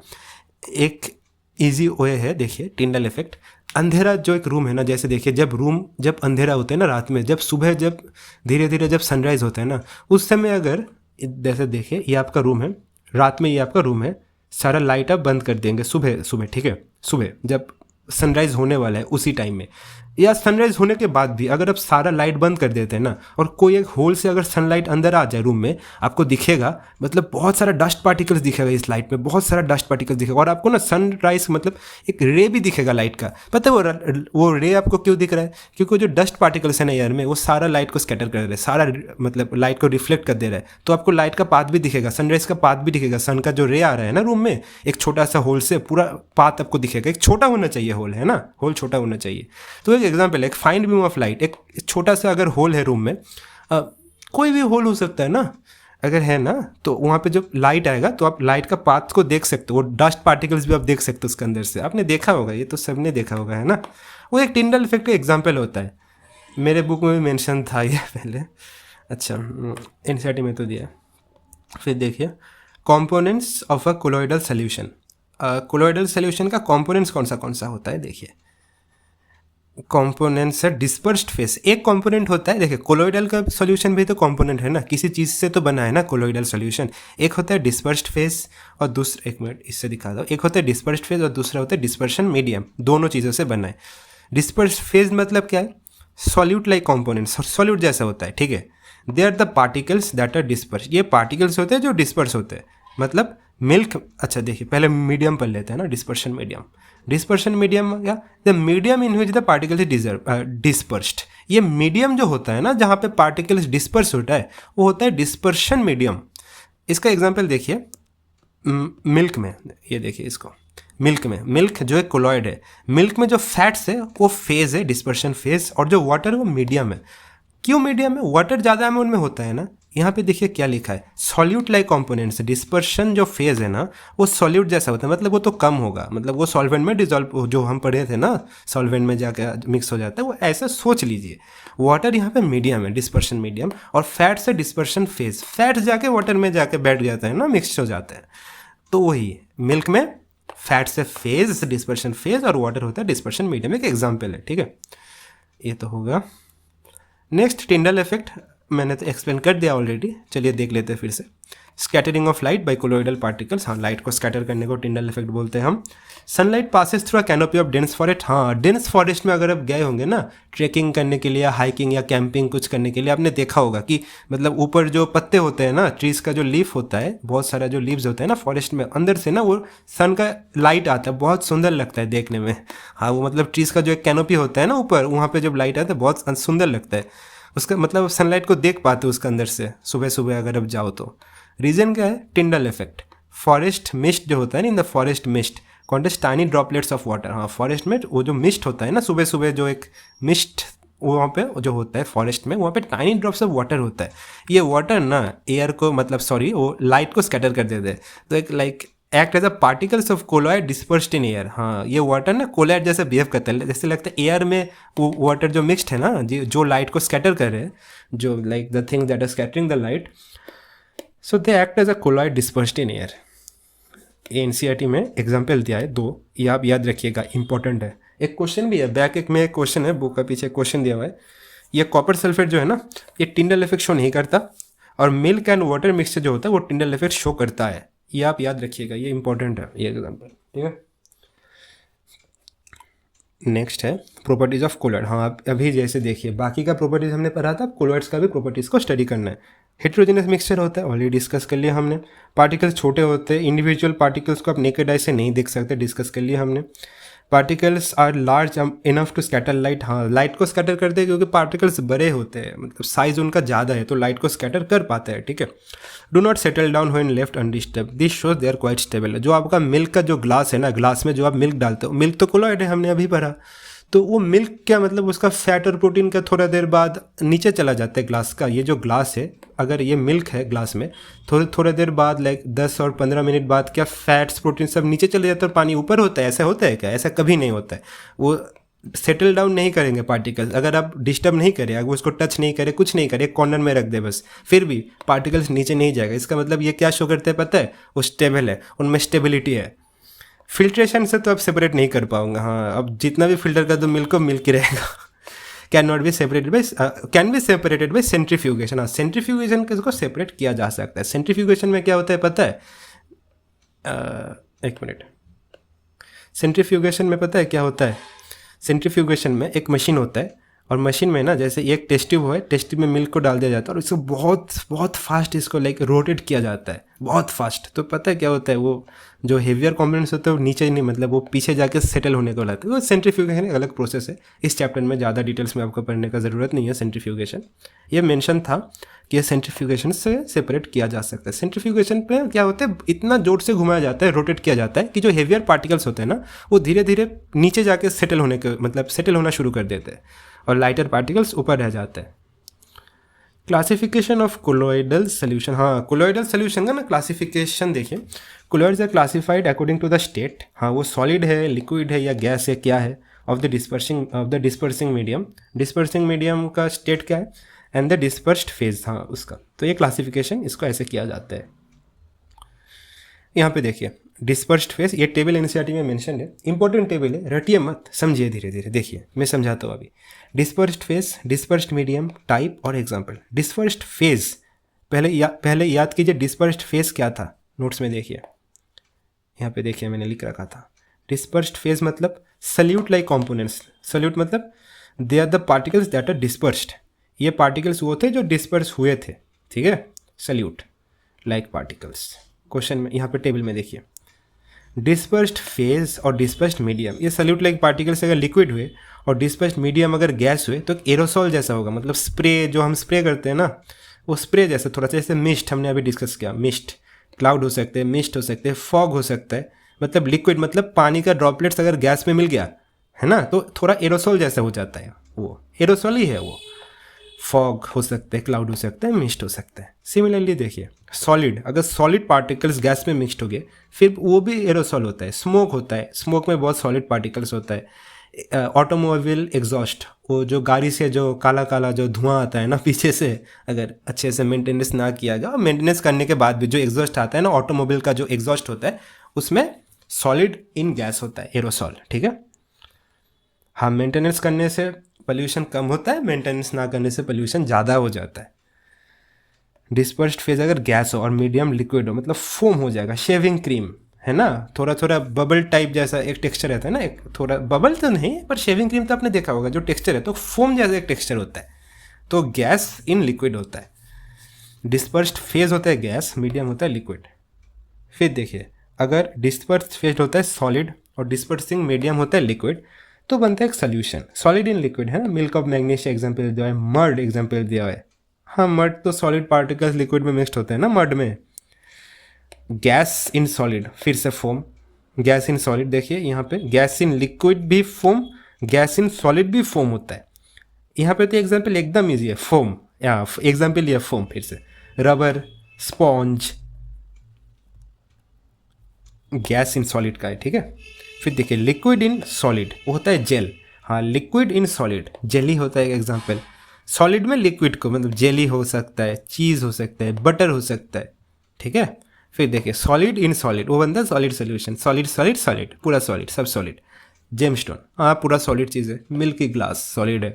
एक ईजी वे है, देखिए टिंडल इफेक्ट। अंधेरा जो एक रूम है ना, जैसे देखिए जब अंधेरा होता है ना रात में, जब सुबह जब धीरे धीरे जब सनराइज होता है ना, उस समय अगर जैसे देखिए ये आपका रूम है, रात में ये आपका रूम है, सारा लाइट आप बंद कर देंगे सुबह सुबह, ठीक है, सुबह जब सनराइज होने वाला है उसी टाइम में या सनराइज होने के बाद भी अगर आप सारा लाइट बंद कर देते हैं ना और कोई एक होल से अगर सनलाइट अंदर आ जाए रूम में, आपको दिखेगा मतलब बहुत सारा डस्ट पार्टिकल्स दिखेगा इस लाइट में, बहुत सारा डस्ट पार्टिकल्स दिखेगा। और आपको ना सनराइज मतलब एक रे भी दिखेगा लाइट का। पता है वो रे आपको क्यों दिख रहा है? क्योंकि जो डस्ट पार्टिकल्स है ना एयर में, वो सारा लाइट को स्कैटर कर रहे हैं, सारा मतलब लाइट को रिफ्लेक्ट कर दे रहा है। तो आपको लाइट का पाथ भी दिखेगा, सनराइज का पाथ भी दिखेगा। सन का जो रे आ रहा है ना रूम में, एक छोटा सा होल से पूरा पाथ आपको दिखेगा। एक छोटा होना चाहिए होल, है ना, होल छोटा होना चाहिए। तो एक एग्जांपल है, एक फाइन बीम ऑफ लाइट, एक छोटा सा अगर होल है रूम में, कोई भी होल हो सकता है ना, अगर है ना, तो वहाँ पे जब लाइट आएगा तो आप लाइट का पाथ को देख सकते हो, वो डस्ट पार्टिकल्स भी आप देख सकते हो उसके अंदर से। आपने देखा होगा, ये तो सबने देखा होगा, है ना। वो एक टिंडल इफेक्ट का एग्जाम्पल होता है, मेरे बुक में भी मेंशन था ये पहले। अच्छा, एनसीईआरटी में तो दिया। फिर देखिए components of a colloidal solution. Colloidal solution का कंपोनेंट्स कौन सा होता है? देखिए कंपोनेंट्स है डिस्पर्स्ड फेस। एक कंपोनेंट होता है, देखिए कोलोइडल का सॉल्यूशन भी तो कंपोनेंट है ना, किसी चीज़ से तो बना है ना कोलोइडल सॉल्यूशन। एक होता है डिस्पर्स्ड फेस और दूसरा, एक मिनट इससे दिखा दो, एक होता है डिस्पर्स्ड फेस और दूसरा होता है डिस्पर्शन मीडियम। दोनों चीज़ों से बना है। डिस्पर्स्ड फेस मतलब क्या है? सॉल्यूट लाइक कॉम्पोनेंट्स, सॉल्यूट जैसा होता है, ठीक है। They are the particles that are disperse. ये पार्टिकल्स होते हैं जो डिस्पर्स होते हैं, मतलब मिल्क। अच्छा देखिए पहले मीडियम पढ़ लेते हैं ना, डिस्पर्शन मीडियम। डिस्पर्शन मीडियम या the medium in which the particles dispersed. ये मीडियम जो होता है ना जहाँ पे पार्टिकल्स डिस्पर्स होता है, वो होता है डिस्पर्शन मीडियम। इसका एग्जांपल देखिए मिल्क में, ये देखिए इसको, मिल्क में, मिल्क जो एक कोलॉइड है, मिल्क में जो फैट्स है वो फेज है, डिस्पर्शन फेज, और जो वाटर है वो मीडियम है। क्यों मीडियम है? वाटर ज़्यादा अमाउंट में होता है ना। यहाँ पे देखिए क्या लिखा है, सॉल्यूट लाइक कॉम्पोनेंट्स। डिस्पर्शन जो फेज है ना वो सॉल्यूट जैसा होता है, मतलब वो तो कम होगा, मतलब वो सॉल्वेंट में डिजॉल्व, जो हम पढ़े थे ना सॉल्वेंट में जाकर मिक्स हो जाता है, वो ऐसा सोच लीजिए। वाटर यहाँ पे मीडियम है, डिस्पर्शन मीडियम, और फैट से डिस्पर्शन फेज, फैट जाके वाटर में जाके बैठ जाता है ना, मिक्स हो जाता है। तो वही मिल्क में फैट से फेज, डिस्पर्शन फेज, और वाटर होता है डिस्पर्शन मीडियम। एक एग्जाम्पल है, ठीक है। ये तो होगा। नेक्स्ट टिंडल इफेक्ट मैंने तो एक्सप्लेन कर दिया ऑलरेडी, चलिए देख लेते हैं फिर से। Scattering of light by colloidal particles, हाँ लाइट को स्कैटर करने को टिंडल इफेक्ट बोलते हैं हम। Sunlight passes through a canopy of dense forest. हाँ डेंस फॉरेस्ट में अगर आप गए होंगे ना ट्रेकिंग करने के लिए, हाइकिंग या कैंपिंग कुछ करने के लिए, आपने देखा होगा कि मतलब ऊपर जो पत्ते होते हैं ना, ट्रीज का जो लीफ होता है, बहुत सारा जो लीव्स होता है ना फॉरेस्ट में, अंदर से ना वो सन का लाइट आता है, बहुत सुंदर लगता है देखने में। हाँ वो मतलब ट्रीज का जो एक कैनोपी होता है ना ऊपर, वहाँ पे जब लाइट आता है बहुत सुंदर लगता है उसका, मतलब सनलाइट को देख पाते हो उसके अंदर से सुबह सुबह अगर आप जाओ तो। रीजन क्या है? Tyndall effect. फॉरेस्ट मिस्ट जो होता है ना, in the forest mist contest tiny droplets of water. हाँ फॉरेस्ट में वो जो मिस्ट होता है ना सुबह सुबह, जो एक मिस्ट वहाँ पे जो होता है फॉरेस्ट में, वहाँ पे टाइनी ड्रॉप्स ऑफ वाटर होता है। ये वाटर ना एयर को मतलब सॉरी वो लाइट को स्कैटर कर देते हैं, तो एक like act as a particles of colloid dispersed in air. हाँ ये वाटर ना कोलॉइड जैसे बिहेव करता है, जैसे लगता है एयर में वो वाटर जो मिक्सड है ना, जो लाइट को स्कैटर कर रहे हैं, जो like the thing that are scattering the light, so they act as a colloid dispersed in air. ये एनसीईआरटी में एग्जाम्पल दिया है 2, ये आप याद रखिएगा, इंपॉर्टेंट है। एक क्वेश्चन भी है बैक एक में, एक क्वेश्चन है बुक का पीछे क्वेश्चन दिया हुआ है। ये कॉपर सल्फेट जो है ना, ये टिंडल इफेक्ट शो नहीं करता, और मिल्क एंड वाटर मिक्सचर जो होता है वो टिंडल इफेक्ट शो करता है। ये आप याद रखिएगा, ये इंपॉर्टेंट है ये एग्जाम्पल, ठीक है। नेक्स्ट है प्रॉपर्टीज ऑफ कोलॉइड। हाँ आप अभी जैसे देखिए बाकी का प्रॉपर्टीज हमने पढ़ा था, कोलॉइड्स का भी प्रॉपर्टीज़ को स्टडी करना है। हेट्रोजेनस मिक्सचर होता है, ऑलरेडी डिस्कस कर लिया हमने। पार्टिकल्स छोटे होते हैं, इंडिविजुअल पार्टिकल्स को आप नेकेड आई से नहीं देख सकते, डिस्कस कर लिया हमने। Particles are large enough to scatter light. हाँ लाइट को स्कैटर करते हैं क्योंकि पार्टिकल्स बड़े होते हैं, मतलब साइज उनका ज़्यादा है, तो लाइट को स्कैटर कर पाते हैं, ठीक है। Do not settle down when left undisturb, this shows they are quite stable. जो आपका मिल्क का जो ग्लास है ना, ग्लास में जो आप मिल्क डालते हो, मिल्क तो कोलॉइड है, हमने अभी पढ़ा, तो वो मिल्क क्या मतलब उसका फैट और प्रोटीन का थोड़ा देर बाद नीचे चला जाता है ग्लास का। ये जो ग्लास है, अगर ये मिल्क है ग्लास में, थोड़ी देर बाद लाइक 10 और 15 मिनट बाद क्या फैट्स प्रोटीन सब नीचे चले जाते हैं और पानी ऊपर होता है। ऐसा होता है क्या? ऐसा कभी नहीं होता है। वो सेटल डाउन नहीं करेंगे पार्टिकल्स, अगर आप डिस्टर्ब नहीं करें, अगर उसको टच नहीं करें, कुछ नहीं करें, कॉर्नर में रख दे बस, फिर भी पार्टिकल्स नीचे नहीं जाएगा। इसका मतलब ये क्या शो करते हैं पता है? वो स्टेबल है, उनमें स्टेबिलिटी है। फिल्ट्रेशन से तो आप सेपरेट नहीं कर पाऊंगा। हाँ अब जितना भी फिल्टर कर दो मिल्क को मिल्क ही रहेगा। Can not be separated by, can be separated by centrifugation. हाँ सेंट्रीफ्यूगेशन को सेपरेट किया जा सकता है। सेंट्रीफ्यूगेशन में क्या होता है पता है? एक मिनट, सेंट्रीफ्यूगेशन में पता है क्या होता है? सेंट्रीफ्यूगेशन में एक मशीन होता है और मशीन में ना जैसे एक टेस्ट ट्यूब है, टेस्ट ट्यूब में मिल्क को डाल दिया जाता है और इसको बहुत बहुत फास्ट इसको लाइक रोटेट किया जाता है, बहुत फास्ट। तो पता है क्या होता है, वो जो हेवियर कॉम्पोनेंट्स होते हैं वो नीचे नहीं, मतलब वो पीछे जाके सेटल होने को लाते हैं। वो सेंट्रीफ्यूगेशन एक अलग प्रोसेस है, इस चैप्टर में ज़्यादा डिटेल्स में आपको पढ़ने का ज़रूरत नहीं है। सेंट्रीफ्यूगेशन ये मेंशन था कि ये सेंट्रीफ्यूगेशन से सेपरेट किया जा सकता है। सेंट्रीफ्यूगेशन पे क्या होता है, इतना जोर से घुमाया जाता है, रोटेट किया जाता है कि जो हेवियर पार्टिकल्स होते हैं ना वो धीरे धीरे नीचे जाके सेटल होने के मतलब सेटल होना शुरू कर देते हैं और लाइटर पार्टिकल्स ऊपर रह जाते हैं। क्लासिफिकेशन ऑफ कोलोइडल सोल्यूशन, हाँ कोलोइडल सोल्यूशन का ना क्लासिफिकेशन देखिए। Colloids are classified according to the state, हाँ वो सॉलिड है, लिक्विड है या गैस है, क्या है, of the dispersing medium. Dispersing medium का स्टेट क्या है एंड द डिस्पर्स्ड फेज, हाँ उसका। तो ये क्लासिफिकेशन इसको ऐसे किया जाता है। यहाँ पे देखिए डिस्पर्स्ड फेज, ये टेबल एनसीईआरटी में मेंशन है, इंपॉर्टेंट टेबल है, रटिए मत, समझिए धीरे धीरे। देखिए मैं समझाता हूँ अभी। Dispersed phase, dispersed medium, type और एग्जाम्पल। डिस्पर्स्ड फेज पहले याद कीजिए डिस्पर्स्ड फेज क्या था, नोट्स में देखिए, यहाँ पे देखिए मैंने लिख रखा था। डिस्पर्स्ड फेज मतलब सल्यूट लाइक कॉम्पोनेंट्स। सल्यूट मतलब they are the particles that are dispersed, ये पार्टिकल्स वो थे जो डिस्पर्स हुए थे, ठीक है, सल्यूट लाइक पार्टिकल्स। क्वेश्चन में यहाँ पे टेबल में देखिए डिस्पर्स्ड फेज और डिस्पर्स्ड मीडियम, ये सल्यूट लाइक पार्टिकल्स अगर लिक्विड हुए और डिस्पर्स्ड मीडियम अगर गैस हुए तो एरोसॉल जैसा होगा, मतलब स्प्रे जो हम स्प्रे करते हैं ना वो स्प्रे जैसे, थोड़ा सा जैसे मिस्ट हमने अभी डिस्कस किया, मिस्ट क्लाउड हो सकते हैं, मिस्ट हो सकते हैं, फॉग हो सकता है, मतलब लिक्विड मतलब पानी का ड्रॉपलेट्स अगर गैस में मिल गया है ना तो थोड़ा एरोसॉल जैसा हो जाता है, वो एरोसॉल ही है वो। फॉग हो सकते हैं, क्लाउड हो सकता है, मिस्ट हो सकता है। सिमिलरली देखिए सॉलिड, अगर सॉलिड पार्टिकल्स गैस में मिक्सड हो गए फिर वो भी एरोसॉल होता है। स्मोक होता है, स्मोक में बहुत सॉलिड पार्टिकल्स होता है। ऑटोमोबाइल एग्जॉस्ट, वो जो गाड़ी से जो काला काला जो धुआं आता है ना पीछे से, अगर अच्छे से मेंटेनेंस ना किया गया, मेंटेनेंस करने के बाद भी जो एग्जॉस्ट आता है ना ऑटोमोबाइल का जो एग्जॉस्ट होता है उसमें सॉलिड इन गैस होता है, एरोसॉल, ठीक है। हाँ मेंटेनेंस करने से पोल्यूशन कम होता है, मेंटेनेंस ना करने से पोल्यूशन ज़्यादा हो जाता है। डिस्पर्स्ड फेज अगर गैस हो और मीडियम लिक्विड हो मतलब फोम हो जाएगा, शेविंग क्रीम है ना, थोड़ा थोड़ा बबल टाइप जैसा एक टेक्सचर रहता है ना, एक थोड़ा बबल तो नहीं पर शेविंग क्रीम तो आपने देखा होगा जो टेक्सचर है, तो फोम जैसा एक टेक्सचर होता है, तो गैस इन लिक्विड होता है। डिस्पर्स्ड फेज होता है गैस, मीडियम होता है लिक्विड। फिर देखिए अगर डिस्पर्स्ड फेज होता है सॉलिड और डिस्पर्सिंग मीडियम होता है लिक्विड तो बनता है एक सोल्यूशन। सॉलिड इन लिक्विड है ना, मिल्क ऑफ मैग्नीशिया एग्जाम्पल दिया है, मर्ड एग्जाम्पल दिया है। हाँ मर्ड तो सॉलिड पार्टिकल्स लिक्विड में मिक्सड होते हैं ना मर्ड में। गैस इन सॉलिड, फिर से फोम, गैस इन सॉलिड, देखिए यहाँ पे गैस इन लिक्विड भी फोम, गैस इन सॉलिड भी फोम होता है। यहाँ पे तो एग्जाम्पल एकदम ईजी है, फोम, या एग्जाम्पल ये फोम, फिर से rubber, sponge, gas in solid का है, ठीक है। फिर देखिए लिक्विड इन सॉलिड वो होता है जेल, हाँ लिक्विड इन सॉलिड जेली होता है एग्जाम्पल। सॉलिड में लिक्विड को मतलब जेली हो सकता है, चीज़ हो सकता है, बटर हो सकता है, ठीक है। फिर देखिए सॉलिड इन सॉलिड वो बनता है solid solution, solid solid solid, पूरा सॉलिड, सब सॉलिड। जेमस्टोन, हाँ पूरा सॉलिड चीज़ है। मिल्की ग्लास सॉलिड है।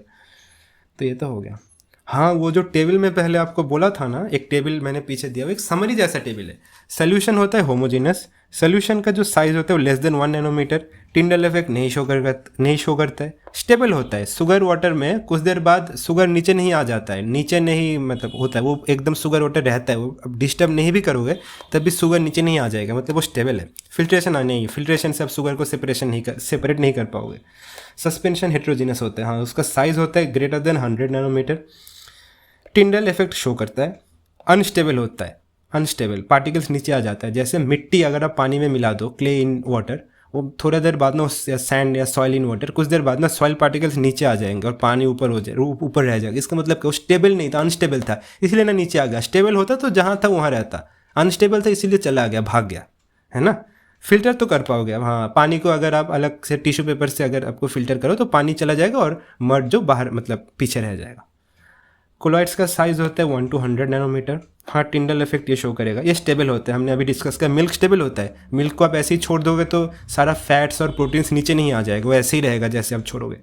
तो ये तो हो गया। हाँ वो जो टेबल में पहले आपको बोला था ना, एक टेबल मैंने पीछे दिया, वो एक समरी जैसा टेबल है। सोल्यूशन होता है होमोजेनस, सोल्यूशन का जो साइज होता है वो less than 1 nanometer, Tyndall effect नहीं शो करता है, स्टेबल होता है। शुगर वाटर में कुछ देर बाद शुगर नीचे नहीं आ जाता है, नीचे नहीं मतलब होता है, वो एकदम शुगर वाटर रहता है, वो अब डिस्टर्ब नहीं भी करोगे तब भी शुगर नीचे नहीं आ जाएगा, मतलब वो स्टेबल है। फिल्ट्रेशन आने ही, फिल्ट्रेशन से आप शुगर को सेपरेट नहीं कर पाओगे। सस्पेंशन हेट्रोजीनस होता है, हाँ उसका साइज होता है greater than 100 nanometer. Tyndall effect show करता है। अनस्टेबल होता है, अनस्टेबल पार्टिकल्स नीचे आ जाता है। जैसे मिट्टी अगर आप पानी में मिला दो, क्ले इन वाटर, वो थोड़ा देर बाद ना सैंड या सॉइल इन वाटर, कुछ देर बाद ना सॉइल पार्टिकल्स नीचे आ जाएंगे और पानी ऊपर हो जाए, ऊपर रह जाएगा। इसका मतलब क्या, वो स्टेबल नहीं था, अनस्टेबल था, इसलिए ना नीचे आ गया। स्टेबल होता तो जहाँ था वहाँ रहता, अनस्टेबल था इसीलिए चला गया, भाग गया, है ना। फिल्टर तो कर पाओगे आप, हाँ पानी को अगर आप अलग से टिश्यू पेपर से अगर आपको फिल्टर करो तो पानी चला जाएगा और मड जो बाहर मतलब पीछे रह जाएगा। कोलॉइड्स का साइज होता है 1 to 100 नैनोमीटर। हाँ टिंडल इफेक्ट ये शो करेगा। ये स्टेबल होता है, हमने अभी डिस्कस किया। मिल्क स्टेबल होता है, मिल्क को आप ऐसे ही छोड़ दोगे तो सारा फैट्स और प्रोटीन्स नीचे नहीं आ जाएगा, वो ऐसे ही रहेगा जैसे आप छोड़ोगे।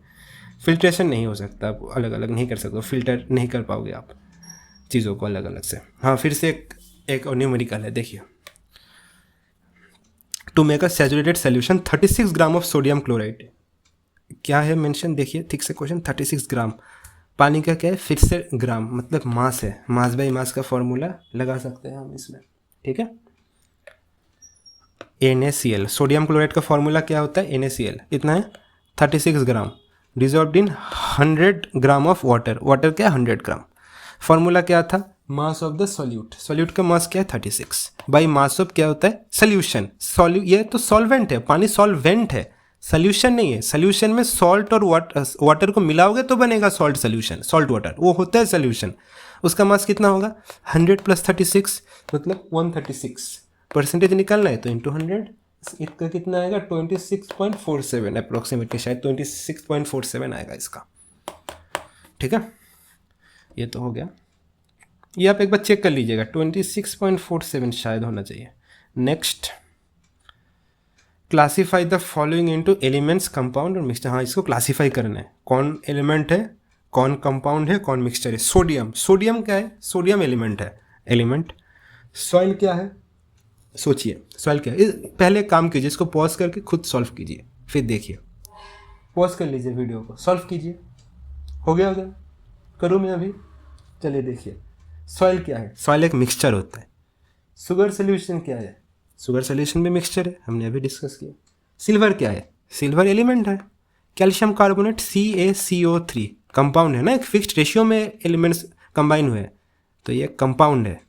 फिल्ट्रेशन नहीं हो सकता, आप अलग अलग नहीं कर सकते, फिल्टर नहीं कर पाओगे आप चीज़ों को अलग अलग से। हाँ फिर से एक और न्यूमेरिकल है, देखिए। To make a saturated solution 36 gram of sodium chloride, क्या है मेंशन, देखिए ठीक से क्वेश्चन। 36 ग्राम पानी का क्या है, फिर से ग्राम मतलब मास है, मास बाई मास का फॉर्मूला लगा सकते हैं हम इसमें, ठीक है। NaCl सोडियम क्लोराइड का फॉर्मूला क्या होता है, NaCl इतना है 36 gram dissolved in 100 gram of water, water क्या है 100 ग्राम। फॉर्मूला क्या था, mass of the solute, solute का मास क्या है 36 बाई मास ऑफ क्या होता है सोल्यूशन, ये तो सॉल्वेंट है, पानी सॉल्वेंट है, सोल्यूशन नहीं है। सोल्यूशन में सॉल्ट और वाटर को मिलाओगे तो बनेगा सॉल्ट सोल्यूशन, सॉल्ट वाटर वो होता है सोल्यूशन। उसका मास कितना होगा 100 + 36 मतलब 136, परसेंटेज निकालना है तो इंटू 100, इसका कितना आएगा 26.47 अप्रोक्सीमेटली, शायद 26.47 आएगा इसका, ठीक है। ये तो हो गया, ये आप एक बार चेक कर लीजिएगा, 26.47 शायद होना चाहिए। Next, classify the following into elements, compound और मिक्सचर। हाँ, इसको क्लासीफाई करना है, कौन एलिमेंट है, कौन कंपाउंड है, कौन मिक्सचर है। सोडियम, सोडियम क्या है, सोडियम एलिमेंट है, एलिमेंट। सॉइल क्या है, सोचिए सॉइल क्या है। पहले एक काम कीजिए, इसको पॉज करके खुद सॉल्व कीजिए, फिर देखिए। पॉज कर लीजिए वीडियो को, सॉल्व कीजिए। हो गया करूँ मैं अभी, चलिए देखिए। सॉइल क्या है, सॉइल एक मिक्सचर होता है। शुगर सोल्यूशन क्या है, शुगर सोल्यूशन भी मिक्सचर है, हमने अभी डिस्कस किया। सिल्वर क्या है, सिल्वर एलिमेंट है। कैल्शियम कार्बोनेट CaCO3 कंपाउंड है ना, एक फिक्स्ड रेशियो में एलिमेंट्स कंबाइन हुए, तो ये कंपाउंड है।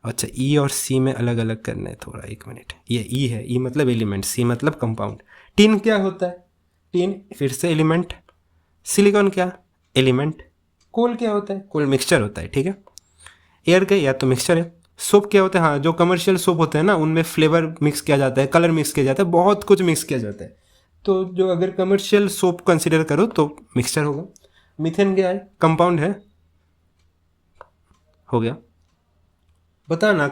अच्छा, ई और सी में अलग अलग करना है थोड़ा, एक मिनट। ये ई है, ई मतलब एलिमेंट, सी मतलब कंपाउंड। टिन क्या होता है, टिन फिर से एलिमेंट। सिलिकॉन क्या, एलिमेंट। कोल क्या होता है, कोल मिक्सचर होता है, ठीक है। एयर का या तो मिक्सचर है। सोप क्या होता है, हाँ जो कमर्शियल सोप होते हैं ना, उनमें फ्लेवर मिक्स किया जाता है, कलर मिक्स किया जाता है, बहुत कुछ मिक्स किया जाता है, तो जो अगर कमर्शियल सोप कंसिडर करो तो मिक्सचर होगा। मीथेन क्या है, कंपाउंड है। हो गया, बताना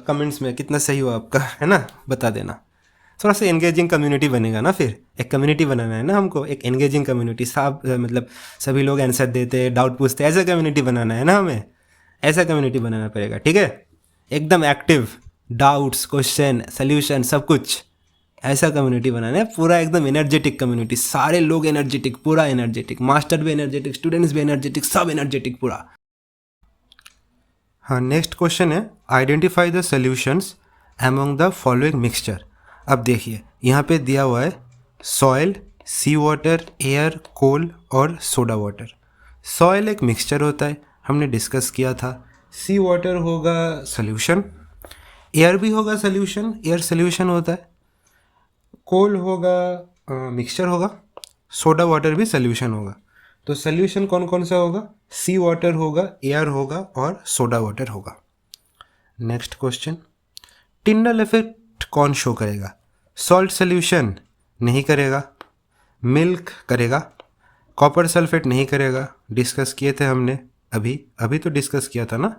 कमेंट्स में कितना सही हो आपका, है ना, बता देना। थोड़ा सा एंगेजिंग कम्युनिटी बनेगा ना, फिर एक कम्युनिटी बनाना है ना हमको, एक एंगेजिंग कम्युनिटी, सब मतलब सभी लोग आंसर देते, डाउट पूछते, ऐसा कम्युनिटी बनाना है ना हमें, ऐसा कम्युनिटी बनाना पड़ेगा, ठीक है। एकदम एक्टिव, डाउट्स, क्वेश्चन, सोल्यूशन, सब कुछ, ऐसा कम्युनिटी बनाना है पूरा, एकदम एनर्जेटिक कम्युनिटी, सारे लोग एनर्जेटिक, पूरा एनर्जेटिक, मास्टर भी एनर्जेटिक, स्टूडेंट्स भी एनर्जेटिक, सब एनर्जेटिक पूरा। हाँ, नेक्स्ट क्वेश्चन है, identify the solutions among the following mixture. अब देखिए यहाँ पे दिया हुआ है सॉइल, सी वाटर, एयर, कोल और सोडा वाटर। सॉइल एक मिक्सचर होता है, हमने डिस्कस किया था। सी वाटर होगा सोल्यूशन, एयर भी होगा सोल्यूशन, एयर सोल्यूशन होता है। कोल होगा मिक्सचर होगा, सोडा वाटर भी सोल्यूशन होगा। तो सोल्यूशन कौन कौन सा होगा, सी वाटर होगा, एयर होगा और सोडा वाटर होगा। नेक्स्ट क्वेश्चन, टिंडल इफेक्ट कौन शो करेगा, सॉल्ट सोल्यूशन नहीं करेगा, मिल्क करेगा, कॉपर सल्फेट नहीं करेगा, डिस्कस किए थे हमने, अभी तो डिस्कस किया था ना,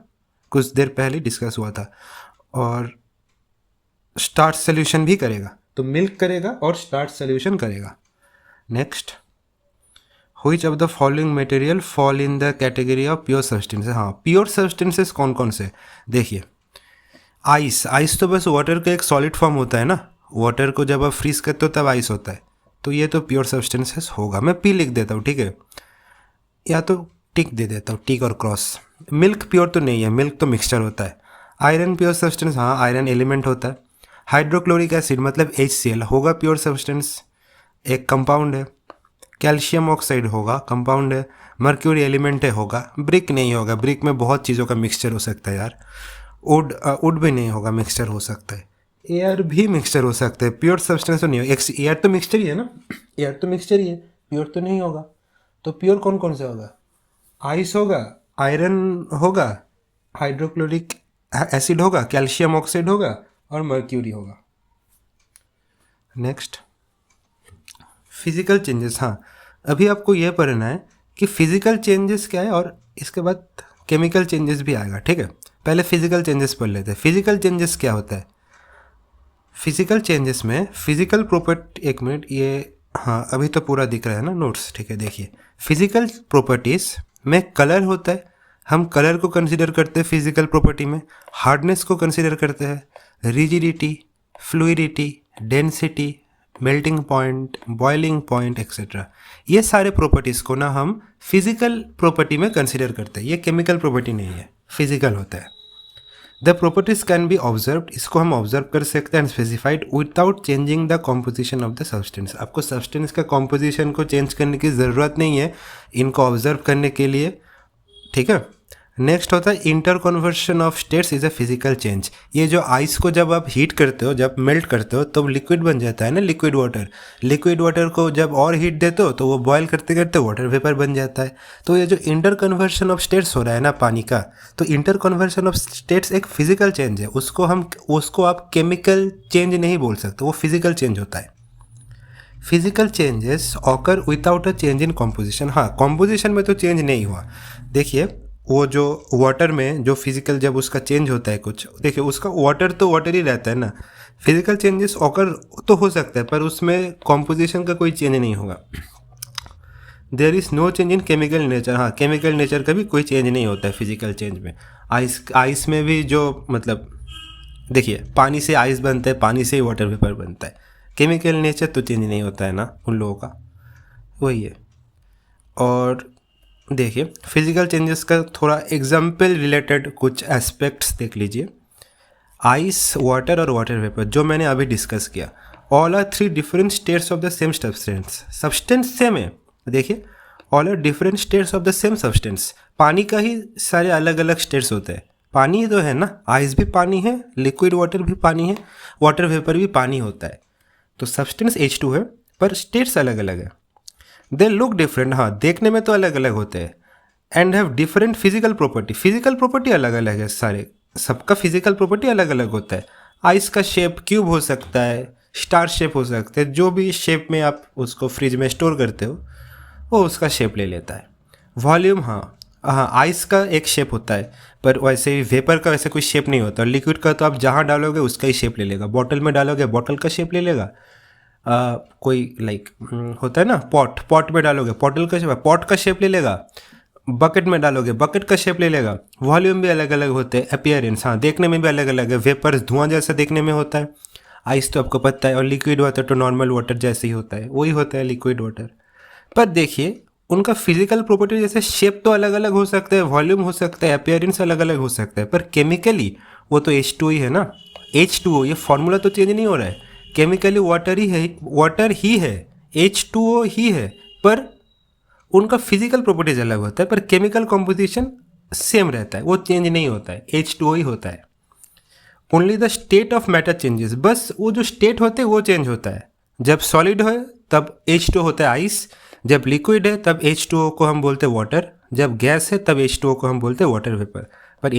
कुछ देर पहले डिस्कस हुआ था। और स्टार्च सोल्यूशन भी करेगा, तो मिल्क करेगा और स्टार्च सोल्यूशन करेगा। Next, which of the following material fall in the category of pure substances. हाँ, प्योर सब्सटेंसेस कौन कौन से, देखिए आइस, आइस तो बस वाटर का एक सॉलिड फॉर्म होता है ना, वाटर को जब आप फ्रीज करते हो तब आइस होता है, तो ये तो प्योर सब्सटेंसेस होगा। मैं पी लिख देता हूँ, ठीक है, या तो टिक दे देता हूँ, टिक और क्रॉस। मिल्क प्योर तो नहीं है, मिल्क तो मिक्सचर होता है। आयरन प्योर सब्सटेंस, हाँ आयरन एलिमेंट होता है। हाइड्रोक्लोरिक एसिड मतलब HCl होगा प्योर सब्सटेंस, एक कंपाउंड है। कैल्शियम ऑक्साइड होगा, कंपाउंड है। मर्क्यूरी एलिमेंट है, होगा। ब्रिक नहीं होगा, ब्रिक में बहुत चीज़ों का मिक्सचर हो सकता है यार। वुड भी नहीं होगा, मिक्सचर हो सकता है। एयर भी मिक्सचर हो सकता है, प्योर सब्सटेंस तो नहीं होगा। एयर तो मिक्सचर ही है ना, एयर तो मिक्सचर ही है, प्योर तो नहीं होगा। तो प्योर कौन कौन सा होगा, आइस होगा, आयरन होगा, हाइड्रोक्लोरिक एसिड होगा, कैल्शियम ऑक्साइड होगा और मर्क्यूरी होगा। Next, physical changes. हाँ, अभी आपको यह पढ़ना है कि फिजिकल चेंजेस क्या है और इसके बाद केमिकल चेंजेस भी आएगा, ठीक है। पहले फिजिकल चेंजेस पढ़ लेते हैं। फिजिकल चेंजेस क्या होता है, फिजिकल चेंजेस में फिजिकल प्रॉपर्टी, एक मिनट, ये हाँ अभी तो पूरा दिख रहा है ना नोट्स, ठीक है। देखिए, फिजिकल प्रॉपर्टीज़ में कलर होता है, हम कलर को कंसीडर करते हैं फिजिकल प्रॉपर्टी में। हार्डनेस को कंसीडर करते हैं, rigidity, fluidity, density, melting point, boiling point etcetera, ये सारे प्रॉपर्टीज़ को ना हम फिजिकल प्रॉपर्टी में कंसिडर करते हैं। ये केमिकल प्रॉपर्टी नहीं है, फिजिकल होता है। The properties can be observe, इसको हम ऑब्जर्व कर सकते हैं and specified without changing the composition of the substance. आपको सब्सटेंस का कॉम्पोजिशन को चेंज करने की ज़रूरत नहीं है इनको ऑब्जर्व करने के लिए, ठीक है। नेक्स्ट होता है inter conversion of states is a physical change. ये जो आइस को जब आप हीट करते हो, जब मेल्ट करते हो, तब लिक्विड बन जाता है ना, लिक्विड वाटर। लिक्विड वाटर को जब और हीट देते हो तो वो बॉयल करते करते वाटर वेपर बन जाता है। तो ये जो इंटर कन्वर्शन ऑफ स्टेट्स हो रहा है ना पानी का, तो इंटर कन्वर्शन ऑफ स्टेट्स एक फिजिकल चेंज है। उसको आप केमिकल चेंज नहीं बोल सकते, वो फिजिकल चेंज होता है। Physical changes occur without a change in composition. हाँ, कॉम्पोजिशन में तो चेंज नहीं हुआ। देखिए वो जो वाटर में जो फिजिकल जब उसका चेंज होता है कुछ, देखिए उसका वाटर तो वाटर ही रहता है ना। फिजिकल चेंजेस ऑकर तो हो सकता है पर उसमें कॉम्पोजिशन का कोई चेंज नहीं होगा। There is no change in chemical nature. हाँ, केमिकल नेचर का भी कोई चेंज नहीं होता है फिजिकल चेंज में। आइस में भी जो मतलब देखिए पानी से आइस बनता है, पानी से ही वाटर वेपर बनता है। केमिकल नेचर तो चेंज नहीं होता है ना उन लोगों का, वही है। और देखिए फिजिकल चेंजेस का थोड़ा एग्जाम्पल रिलेटेड कुछ एस्पेक्ट्स देख लीजिए। आइस, वाटर और वाटर वेपर जो मैंने अभी डिस्कस किया, all are 3 different states of the same substance. Substance same है, देखिए all are different states of the same substance. पानी का ही सारे अलग अलग स्टेट्स होते हैं। पानी तो है ना, आइस भी पानी है, लिक्विड वाटर भी पानी है, वाटर वेपर भी पानी होता है। तो सब्सटेंस H2 है पर स्टेट्स अलग अलग है। दे लुक डिफरेंट, हाँ देखने में तो अलग अलग होते हैं। And have different physical property, physical property अलग अलग है सारे, सबका फिजिकल प्रॉपर्टी अलग अलग होता है। आइस का शेप क्यूब हो सकता है, स्टार शेप हो सकता है, जो भी शेप में आप उसको फ्रिज में स्टोर करते हो वो उसका शेप ले लेता है। वॉल्यूम, हाँ आइस का एक शेप होता है पर वैसे ही वेपर का वैसे कोई शेप नहीं होता। लिक्विड का तो आप जहाँ डालोगे उसका ही शेप ले लेगा। बॉटल में डालोगे बॉटल का शेप ले लेगा। कोई लाइक होता है ना पॉट में डालोगे पॉट का शेप ले लेगा। बकेट में डालोगे बकेट का शेप ले लेगा। वॉल्यूम भी अलग अलग होते हैं। अपीयरेंस, हाँ देखने में भी अलग अलग है। वेपर्स धुआं जैसा देखने में होता है, आइस तो आपको पता है, और लिक्विड वाटर तो नॉर्मल वाटर जैसे ही होता है, वही होता है लिक्विड वाटर। पर देखिए उनका फिजिकल प्रॉपर्टी जैसे शेप तो अलग अलग हो सकता है, वॉल्यूम हो सकता है, अपीयरेंस अलग अलग हो सकता है, पर केमिकली वो तो H2 ही है ना। H2O, ये फॉर्मूला तो चेंज नहीं हो रहा है। केमिकली वाटर ही है, H2O ही है, पर उनका फिजिकल प्रॉपर्टीज अलग होता है, पर केमिकल कॉम्पोजिशन सेम रहता है, वो चेंज नहीं होता है, H2O ही होता है। Only the state of matter changes, बस वो जो स्टेट होते हैं वो चेंज होता है। जब सॉलिड है तब H2O होता है आइस, जब लिक्विड है तब H2O को हम बोलते हैं वाटर, जब गैस है तब H2O को हम बोलते हैं वाटर वेपर। पर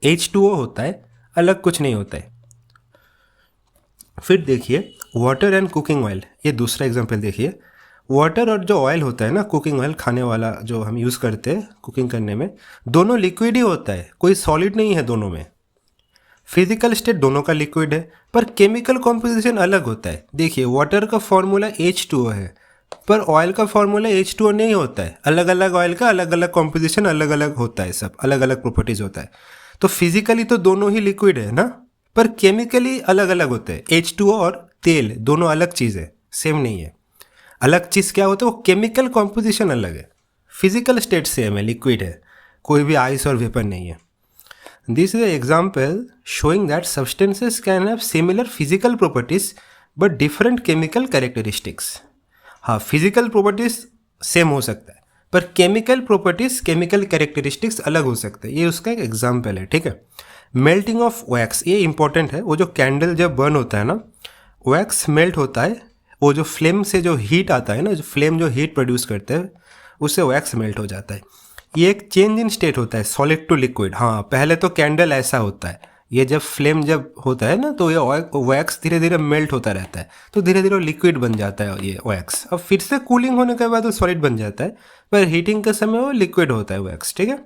H2O होता है, अलग कुछ नहीं होता है। फिर देखिए वाटर एंड कुकिंग ऑयल, ये दूसरा एग्जांपल देखिए। वाटर और जो ऑयल होता है ना, कुकिंग ऑयल खाने वाला जो हम यूज़ करते हैं कुकिंग करने में, दोनों लिक्विड ही होता है, कोई सॉलिड नहीं है दोनों में। फिजिकल स्टेट दोनों का लिक्विड है पर केमिकल कॉम्पोजिशन अलग होता है। देखिए वाटर का फॉर्मूला H2O है पर ऑयल का फॉर्मूला H2O नहीं होता है। अलग अलग ऑयल का अलग अलग कॉम्पोजिशन अलग अलग होता है, सब अलग अलग प्रॉपर्टीज होता है। तो फिजिकली तो दोनों ही लिक्विड है ना, पर केमिकली अलग अलग होते हैं। H2O और तेल दोनों अलग चीज़ है, सेम नहीं है। अलग चीज़ क्या होता है, वो केमिकल कॉम्पोजिशन अलग है। फिजिकल स्टेट सेम है, लिक्विड है, कोई भी आइस और वेपर नहीं है। This is example showing that substances can have similar physical properties but different chemical characteristics. हाँ, फिजिकल प्रॉपर्टीज सेम हो सकता है पर केमिकल प्रॉपर्टीज, केमिकल कैरेक्टरिस्टिक्स अलग हो सकते हैं। ये उसका एक एग्जाम्पल है, ठीक है। मेल्टिंग ऑफ वैक्स, ये इंपॉर्टेंट है। वो जो कैंडल जब बर्न होता है ना, वैक्स मेल्ट होता है, वो जो फ्लेम से जो हीट आता है ना, जो फ्लेम जो हीट प्रोड्यूस करते हैं उससे वैक्स मेल्ट हो जाता है। ये एक चेंज इन स्टेट होता है, सॉलिड टू लिक्विड। हाँ, पहले तो कैंडल ऐसा होता है, ये जब फ्लेम जब होता है ना तो ये वैक्स धीरे धीरे मेल्ट होता रहता है, तो धीरे धीरे लिक्विड बन जाता है ये वैक्स। अब फिर से कूलिंग होने के बाद वो सॉलिड बन जाता है, पर हीटिंग के समय वो लिक्विड होता है वैक्स, ठीक है।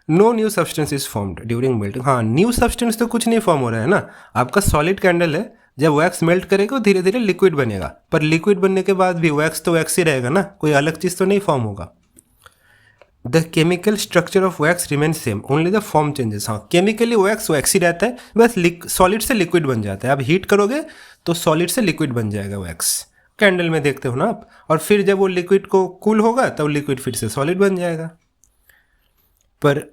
No new substance is formed during melting. हाँ, न्यू सब्सटेंस तो कुछ नहीं फॉर्म हो रहा है ना। आपका सॉलिड कैंडल है, जब वैक्स मेल्ट करेगा धीरे धीरे लिक्विड बनेगा, पर लिक्विड बनने के बाद भी वैक्स तो वैक्स ही रहेगा ना, कोई अलग चीज़ तो नहीं फॉर्म होगा। The chemical structure of wax remain same, only the form changes. हाँ, केमिकली वैक्स वैक्स ही रहता है, बस सॉलिड से लिक्विड बन जाता है। आप हीट करोगे तो सॉलिड से लिक्विड बन जाएगा वैक्स, कैंडल में देखते हो ना आप। और फिर जब वो लिक्विड को कूल होगा तब लिक्विड फिर से सॉलिड बन जाएगा। पर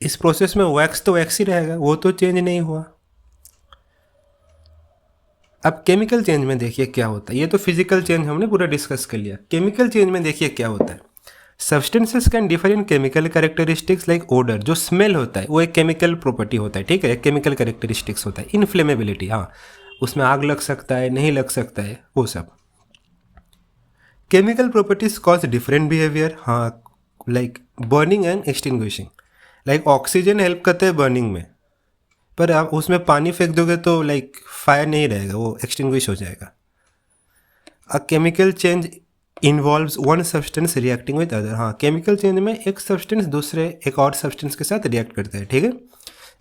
इस प्रोसेस में वैक्स तो वैक्स ही रहेगा, वो तो चेंज नहीं हुआ। अब केमिकल चेंज में देखिए क्या होता है। ये तो फिजिकल चेंज हमने पूरा डिस्कस कर लिया। केमिकल चेंज में देखिए क्या होता है। Substances can differ in chemical characteristics like odour, जो स्मेल होता है वो एक केमिकल प्रॉपर्टी होता है, ठीक है, एक केमिकल कैरेक्टरिस्टिक्स होता है। इनफ्लेमेबिलिटी, हाँ, उसमें आग लग सकता है, नहीं लग सकता है, वो सब। Chemical properties cause different behaviour, हाँ, like burning and extinguishing. Like oxygen help करता है बर्निंग में, पर आप उसमें पानी फेंक दोगे तो लाइक फायर नहीं रहेगा, वो एक्सटिंग्विश हो जाएगा। अ chemical change involves one substance reacting with other, हाँ, केमिकल चेंज में एक सब्सटेंस दूसरे एक और सब्सटेंस के साथ रिएक्ट करता है, ठीक है।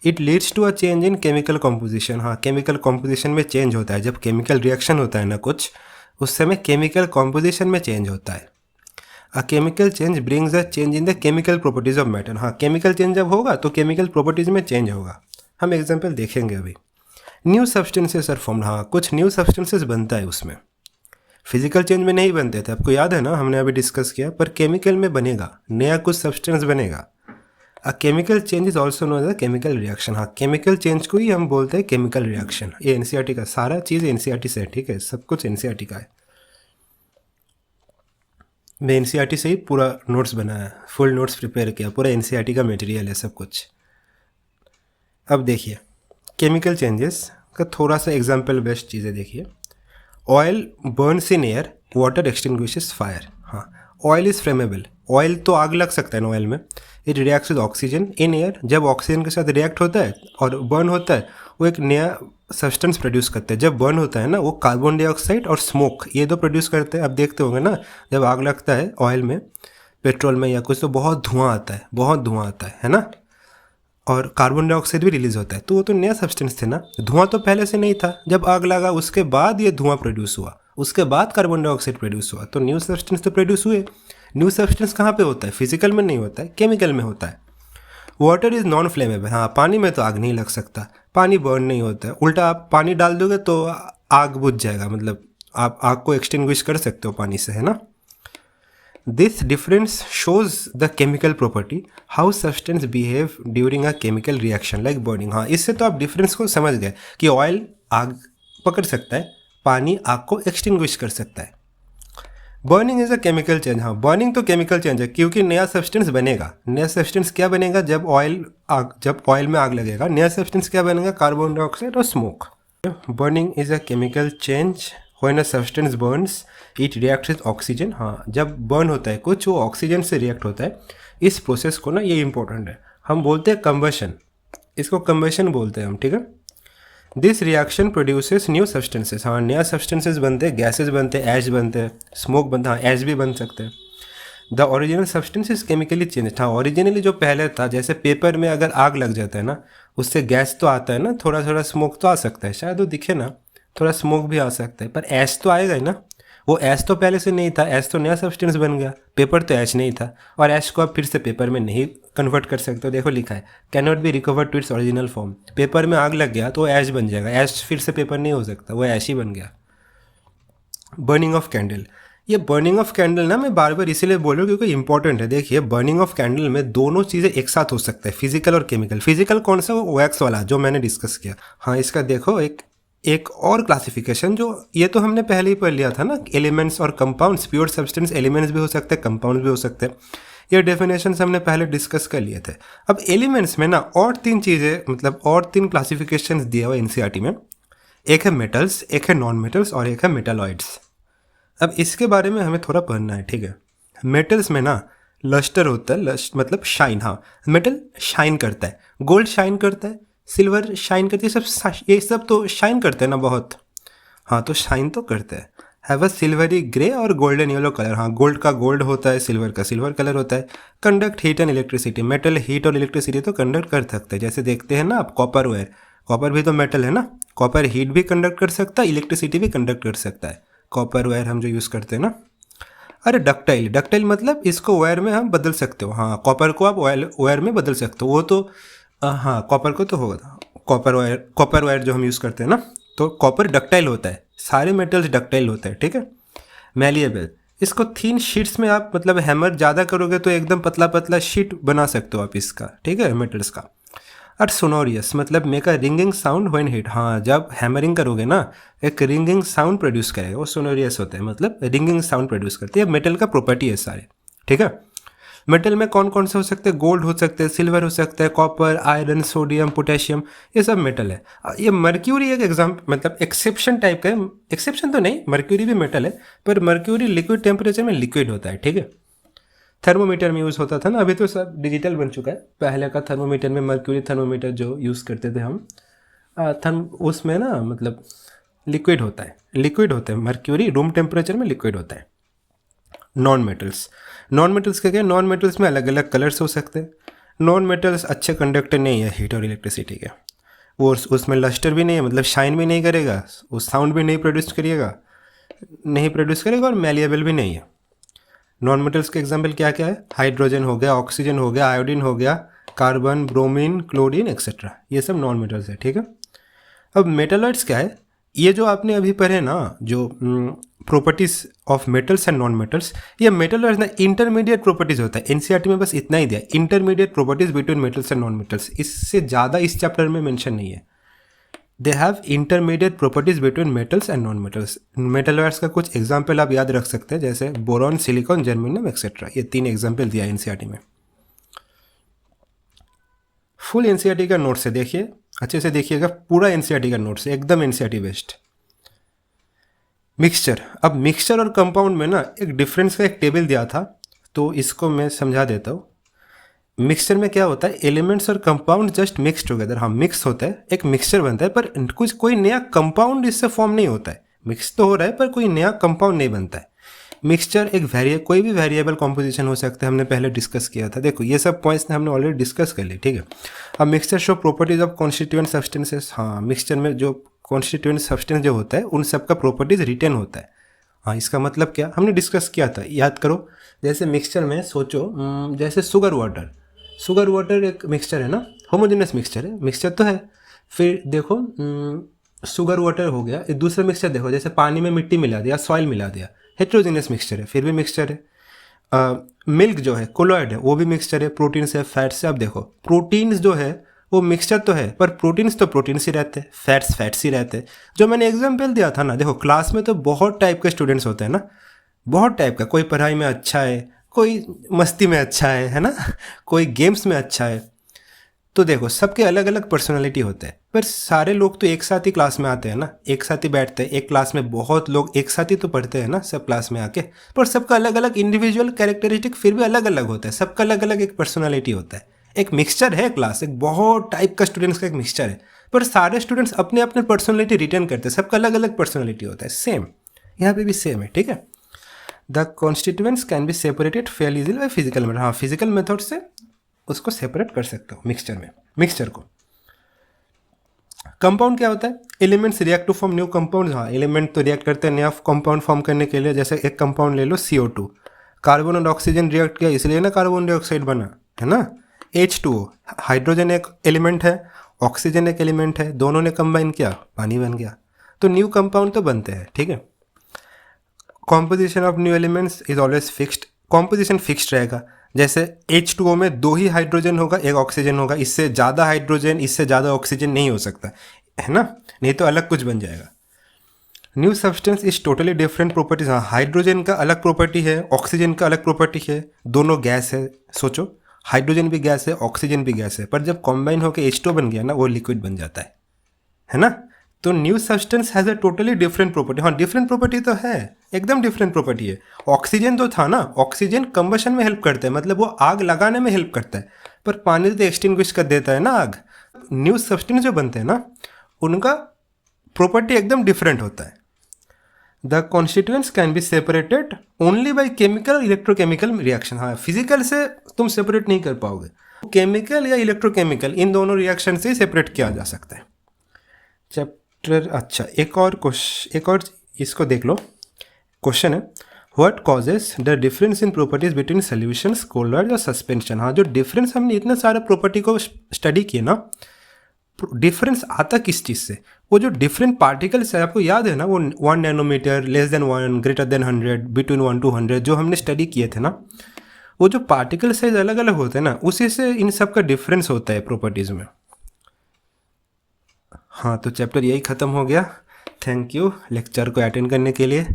It leads to a change in chemical composition, हाँ, केमिकल कॉम्पोजिशन में चेंज होता है। जब केमिकल रिएक्शन होता है ना कुछ, उस समय केमिकल कॉम्पोजिशन में चेंज होता है। अ chemical change brings a change in the chemical properties of matter, हाँ, केमिकल चेंज जब होगा तो केमिकल प्रॉपर्टीज में चेंज होगा। हम एग्जाम्पल देखेंगे अभी। न्यू सब्सटेंसेस आर फॉर्म्ड, हाँ, कुछ न्यू सब्सटेंसेस बनता है उसमें। फिजिकल चेंज में नहीं बनते थे, आपको याद है ना, हमने अभी डिस्कस किया। पर केमिकल में बनेगा, नया कुछ सब्सटेंस बनेगा। A chemical change is also known as a chemical reaction, हाँ, केमिकल चेंज को ही हम बोलते हैं केमिकल रिएक्शन। ये एनसीईआरटी का सारा चीज़ एनसीईआरटी से है, ठीक है, सब कुछ एनसीईआरटी का है। मैं एनसीईआरटी से ही पूरा नोट्स बनाया, फुल नोट्स प्रिपेयर किया, पूरा एनसीईआरटी का मटेरियल है सब कुछ। अब देखिए केमिकल चेंजेस का थोड़ा सा एग्जाम्पल बेस्ड चीज़ें देखिए। Oil burns in air, water extinguishes fire, हाँ, ऑयल इज़ फ्लेमेबल, ऑयल तो आग लग सकता है ना ऑयल में। It reacts with oxygen in air, जब ऑक्सीजन के साथ रिएक्ट होता है और बर्न होता है, वो एक नया सब्सटेंस प्रोड्यूस करते हैं। जब बर्न होता है ना, वो कार्बन डाइऑक्साइड और स्मोक, ये दो प्रोड्यूस करते हैं। अब देखते होंगे ना, जब आग लगता है ऑयल में, पेट्रोल में या कुछ, तो बहुत धुआं आता है, बहुत धुआं आता है ना, और कार्बन डाइऑक्साइड भी रिलीज होता है। तो वो तो नया सब्सटेंस थे ना, धुआं तो पहले से नहीं था। जब आग लगा उसके बाद ये धुआं प्रोड्यूस हुआ, उसके बाद कार्बन डाइऑक्साइड प्रोड्यूस हुआ, तो न्यू सब्सटेंस तो प्रोड्यूस हुए। न्यू सब्सटेंस कहाँ पे होता है? फिजिकल में नहीं होता है, केमिकल में होता है। वाटर इज़ नॉन फ्लेमेबल, हाँ, पानी में तो आग नहीं लग सकता, पानी बर्न नहीं होता है। उल्टा आप पानी डाल दोगे तो आग बुझ जाएगा, मतलब आप आग को एक्सटिंग्विश कर सकते हो पानी से, है ना। This difference shows the chemical property, how substance behave during a chemical reaction like burning, हाँ, इससे तो आप डिफरेंस को समझ गए कि ऑयल आग पकड़ सकता है, पानी आग को एक्सटिंग्विश कर सकता है। Burning is a chemical change, हाँ, बर्निंग तो केमिकल चेंज है, क्योंकि नया सब्सटेंस बनेगा। नया सब्सटेंस क्या बनेगा? जब ऑयल में आग लगेगा, नया सब्सटेंस क्या बनेगा? कार्बन डाइऑक्साइड और smoke. Burning is a chemical change when a substance Burns it reacts with oxygen, हाँ, जब बर्न होता है कुछ, वो ऑक्सीजन से रिएक्ट होता है। इस प्रोसेस को ना, ये इंपॉर्टेंट है, हम बोलते हैं कंबशन, इसको कंबशन बोलते हैं हम, ठीक है। This reaction produces new substances, हाँ, नया सब्सटेंसेस बनते हैं, गैसेज बनते हैं, ऐश बनते हैं, स्मोक बनता है, हाँ, ऐश भी बन सकते हैं। The original substance is chemically change, हाँ, ओरिजिनली जो पहले था, जैसे पेपर में अगर आग लग जाता है ना, उससे गैस तो आता है ना, थोड़ा थोड़ा स्मोक तो आ सकता है, शायद वो दिखे ना, थोड़ा स्मोक भी आ सकता है, पर ऐश तो आएगा ही ना। वो ऐश तो पहले से नहीं था, ऐश तो नया सब्सटेंस बन गया। पेपर तो ऐश नहीं था, और ऐश को आप फिर से पेपर में नहीं कन्वर्ट कर सकते हो। देखो लिखा है, can not be recovered to its original form. Paper में आग लग गया तो वो ऐश बन जाएगा, ऐश फिर से पेपर नहीं हो सकता, वो ऐश ही बन गया। बर्निंग ऑफ कैंडल, ये बर्निंग ऑफ कैंडल ना मैं बार बार इसीलिए बोल रहा हूँ क्योंकि इंपॉर्टेंट है। देखिए बर्निंग ऑफ कैंडल में दोनों चीज़ें एक साथ हो सकता है, फिजिकल और केमिकल। फिजिकल कौन सा? वो वैक्स वाला जो मैंने डिस्कस किया। हाँ, इसका देखो एक और क्लासिफिकेशन, जो ये तो हमने पहले ही पढ़ लिया था ना, एलिमेंट्स और कंपाउंड्स। प्योर सब्सटेंस एलिमेंट्स भी हो सकते हैं, कंपाउंड्स भी हो सकते हैं। ये डेफिनेशन हमने पहले डिस्कस कर लिए थे। अब एलिमेंट्स में ना और तीन चीज़ें, मतलब और तीन क्लासिफिकेशंस दिया हुआ एनसीईआरटी में। एक है मेटल्स, एक है नॉन मेटल्स और एक है मेटालॉइड्स। अब इसके बारे में हमें थोड़ा पढ़ना है, ठीक है। मेटल्स में ना लस्टर होता है, लस्ट मतलब शाइन, हाँ, मेटल शाइन करता है, गोल्ड शाइन करता है, सिल्वर शाइन करती है, ये सब तो शाइन करते हैं ना बहुत, हाँ, तो शाइन तो करते हैं। हैव अ सिल्वरी ग्रे और गोल्डन येलो कलर, हाँ, गोल्ड का गोल्ड होता है, सिल्वर का सिल्वर कलर होता है। Conduct heat and electricity, metal heat और इलेक्ट्रिसिटी तो कंडक्ट कर सकते हैं। जैसे देखते हैं ना आप कॉपर वायर, कॉपर भी तो मेटल है ना, कॉपर हीट भी कंडक्ट कर सकता है, इलेक्ट्रिसिटी भी कंडक्ट कर सकता है, कॉपर वायर हम जो यूज़ करते हैं ना। अरे डक्टाइल, डक्टाइल मतलब इसको वायर में हम बदल सकते हो। हाँ, कॉपर को आप वायर में बदल सकते हो, वो तो हाँ कॉपर को तो होगा, कॉपर वायर जो हम यूज़ करते हैं ना, तो कॉपर डक्टाइल होता है, सारे मेटल्स डक्टाइल होते हैं, ठीक है। मैलिएबल, इसको थिन शीट्स में आप मतलब हैमर ज़्यादा करोगे तो एकदम पतला पतला शीट बना सकते हो आप इसका, ठीक है, मेटल्स का। और सोनोरियस मतलब make a ringing sound when hit, हाँ जब हैमरिंग करोगे ना एक रिंगिंग साउंड प्रोड्यूस करेगा, वो सोनोरियस होता है, मतलब रिंगिंग साउंड प्रोड्यूस करती है। मेटल का प्रॉपर्टी है सारे, ठीक है। मेटल में कौन कौन से हो सकते हैं, गोल्ड हो सकते हैं, सिल्वर हो सकता है, कॉपर, आयरन, सोडियम, पोटेशियम, ये सब मेटल है। ये मर्क्यूरी एक मतलब एक्सेप्शन टाइप का है, एक्सेप्शन तो नहीं, मर्क्यूरी भी मेटल है, पर मर्क्यूरी लिक्विड टेम्परेचर में लिक्विड होता है, ठीक है। थर्मोमीटर में यूज़ होता था ना, अभी तो सब डिजिटल बन चुका है। पहले का थर्मोमीटर में मर्क्यूरी थर्मोमीटर जो यूज़ करते थे हम, उसमें ना मतलब लिक्विड होता है, मर्क्यूरी रूम टेम्परेचर में लिक्विड होता है। नॉन मेटल्स, नॉन मेटल्स क्या, नॉन मेटल्स में अलग अलग कलर्स हो सकते हैं। नॉन मेटल्स अच्छे कंडक्टर नहीं है हीट और इलेक्ट्रिसिटी के, वो उसमें लस्टर भी नहीं है, मतलब शाइन भी नहीं करेगा, वो साउंड भी नहीं प्रोड्यूस करेगा और मैलिएबल भी नहीं है। नॉन मेटल्स के एग्जाम्पल क्या क्या है, हाइड्रोजन हो गया, ऑक्सीजन हो गया, आयोडीन हो गया, कार्बन, ब्रोमीन, क्लोरीन एक्सेट्रा, ये सब नॉन मेटल्स है, ठीक है। अब मेटलॉइड्स क्या है, ये जो आपने अभी पढ़े ना, जो properties of metals and non metals, ये मेटलॉइड्स ना इंटरमीडिएट प्रॉपर्टीज होता है। एनसीईआरटी में बस इतना ही दिया, intermediate properties between metals and non metals, इससे ज़्यादा इस चैप्टर में मेंशन नहीं है। They have intermediate properties between metals and non metals. Metalloids का कुछ एग्जाम्पल आप याद रख सकते हैं, जैसे बोरॉन, सिलिकॉन, जर्मेनियम एक्सेट्रा, ये 3 एग्जाम्पल दिया एनसीईआरटी में। फुल एनसीईआरटी का नोट्स है, देखिए अच्छे से देखिएगा, पूरा एनसीईआरटी का नोट्स है, एकदम एनसीईआरटी बेस्ड। मिक्सचर, अब मिक्सचर और कंपाउंड में ना एक डिफरेंस का एक टेबल दिया था, तो इसको मैं समझा देता हूँ। मिक्सचर में क्या होता है, एलिमेंट्स और कंपाउंड जस्ट मिक्स टुगेदर, हाँ मिक्स होता है, एक मिक्सचर बनता है, पर कुछ कोई नया कंपाउंड इससे फॉर्म नहीं होता है। मिक्स तो हो रहा है पर कोई नया कंपाउंड नहीं बनता है। मिक्सचर एक कोई भी वेरिएबल कॉम्पोजिशन हो सकता है, हमने पहले डिस्कस किया था, देखो ये सब पॉइंट्स हमने ऑलरेडी डिस्कस कर ली, ठीक है। अब mixture show properties of constituent substances, हाँ मिक्सचर में जो कॉन्स्टिट्यूएंट सब्सटेंस जो होता है उन सब का प्रॉपर्टीज रिटेन होता है। हाँ इसका मतलब क्या, हमने डिस्कस किया था, याद करो। जैसे मिक्सचर में सोचो, जैसे शुगर वाटर एक मिक्सचर है ना, होमोजेनस मिक्सचर है, मिक्सचर तो है। फिर देखो शुगर वाटर हो गया, एक दूसरा मिक्सचर देखो, जैसे पानी में मिट्टी मिला दिया, सॉइल मिला दिया, हेट्रोजीनियस मिक्सचर है, फिर भी मिक्सचर है। मिल्क जो है, कोलॉइड है, वो भी मिक्सचर है, प्रोटीन से, फैट्स से। अब देखो प्रोटीन्स जो है वो मिक्सचर तो है, पर प्रोटीन्स तो प्रोटीन्स ही रहते हैं, फैट्स ही रहते हैं। जो मैंने एग्जाम्पल दिया था ना, देखो क्लास में तो बहुत टाइप के स्टूडेंट्स होते हैं ना, बहुत टाइप का, कोई पढ़ाई में अच्छा है, कोई मस्ती में अच्छा है ना, कोई गेम्स में अच्छा है। तो देखो सबके अलग अलग पर्सनालिटी होते हैं, पर सारे लोग तो एक साथ ही क्लास में आते हैं ना, एक साथ ही बैठते हैं, एक क्लास में बहुत लोग एक साथ ही तो पढ़ते हैं ना सब क्लास में आके, पर सबका अलग अलग इंडिविजुअल कैरेक्टरिस्टिक फिर भी अलग अलग होता है, सबका अलग अलग एक पर्सनालिटी होता है। एक मिक्सचर है क्लास, एक बहुत टाइप का स्टूडेंट्स का एक मिक्सचर है, पर सारे स्टूडेंट्स अपने अपने पर्सनैलिटी रिटेन करते हैं, सबका अलग अलग पर्सनैलिटी होता है, सेम यहाँ पे भी सेम है, ठीक है। The constituents can be separated Fairlie easily by physical method, हाँ फिजिकल मेथड से उसको सेपरेट कर सकते हो मिक्सचर को। कंपाउंड क्या होता है, elements react to form new compound, हाँ एलिमेंट तो रिएक्ट करते हैं नया कंपाउंड फॉर्म करने के लिए। जैसे एक कंपाउंड ले लो CO2, कार्बन और ऑक्सीजन रिएक्ट किया, इसलिए ना कार्बन डाइऑक्साइड बना, है ना। H2O, हाइड्रोजन एक एलिमेंट है, ऑक्सीजन एक एलिमेंट है, दोनों ने कंबाइन किया, पानी बन गया, तो न्यू कंपाउंड तो बनते हैं, ठीक है। Composition of new elements is always fixed, composition fixed रहेगा। जैसे H2O में 2 ही हाइड्रोजन होगा, 1 ऑक्सीजन होगा, इससे ज़्यादा हाइड्रोजन, इससे ज़्यादा ऑक्सीजन नहीं हो सकता है ना, नहीं तो अलग कुछ बन जाएगा। New substance is totally different properties, हाँ हाइड्रोजन का अलग प्रॉपर्टी है, ऑक्सीजन का अलग प्रॉपर्टी है, दोनों गैस है। सोचो हाइड्रोजन भी गैस है, ऑक्सीजन भी गैस है, पर जब कॉम्बाइन होकर H2O बन गया ना, वो लिक्विड बन जाता है ना। तो new substance has a totally different property, हाँ डिफरेंट प्रॉपर्टी तो है, एकदम डिफरेंट प्रॉपर्टी है। ऑक्सीजन तो था ना, ऑक्सीजन कंबशन में हेल्प करता है, मतलब वो आग लगाने में हेल्प करता है, पर पानी तो एक्सटिंग्विश कर देता है ना आग। न्यू सब्सटेंस जो बनते हैं ना, उनका प्रॉपर्टी एकदम डिफरेंट होता है। The constituents can be separated only by chemical electrochemical reaction, हाँ फिजिकल से तुम सेपरेट नहीं कर पाओगे, केमिकल या इलेक्ट्रोकेमिकल इन दोनों रिएक्शन से सेपरेट किया जा सकता है। चैप्टर, अच्छा एक और इसको देख लो, क्वेश्चन है, what causes the difference in properties between solutions, colloid और सस्पेंशन। हाँ, जो डिफरेंस हमने इतने सारे प्रॉपर्टी को स्टडी किए ना, डिफरेंस आता किस चीज़ से? वो जो डिफरेंट पार्टिकल्स है, आपको याद है ना, वो 1 nanometer, less than 1, greater than 100, between 1 to 100 जो हमने स्टडी किए थे ना, वो जो पार्टिकल साइज अलग अलग होते हैं ना, उसी से इन सब का डिफरेंस होता है प्रॉपर्टीज़ में। हाँ, तो चैप्टर यही ख़त्म हो गया। थैंक यू लेक्चर को अटेंड करने के लिए।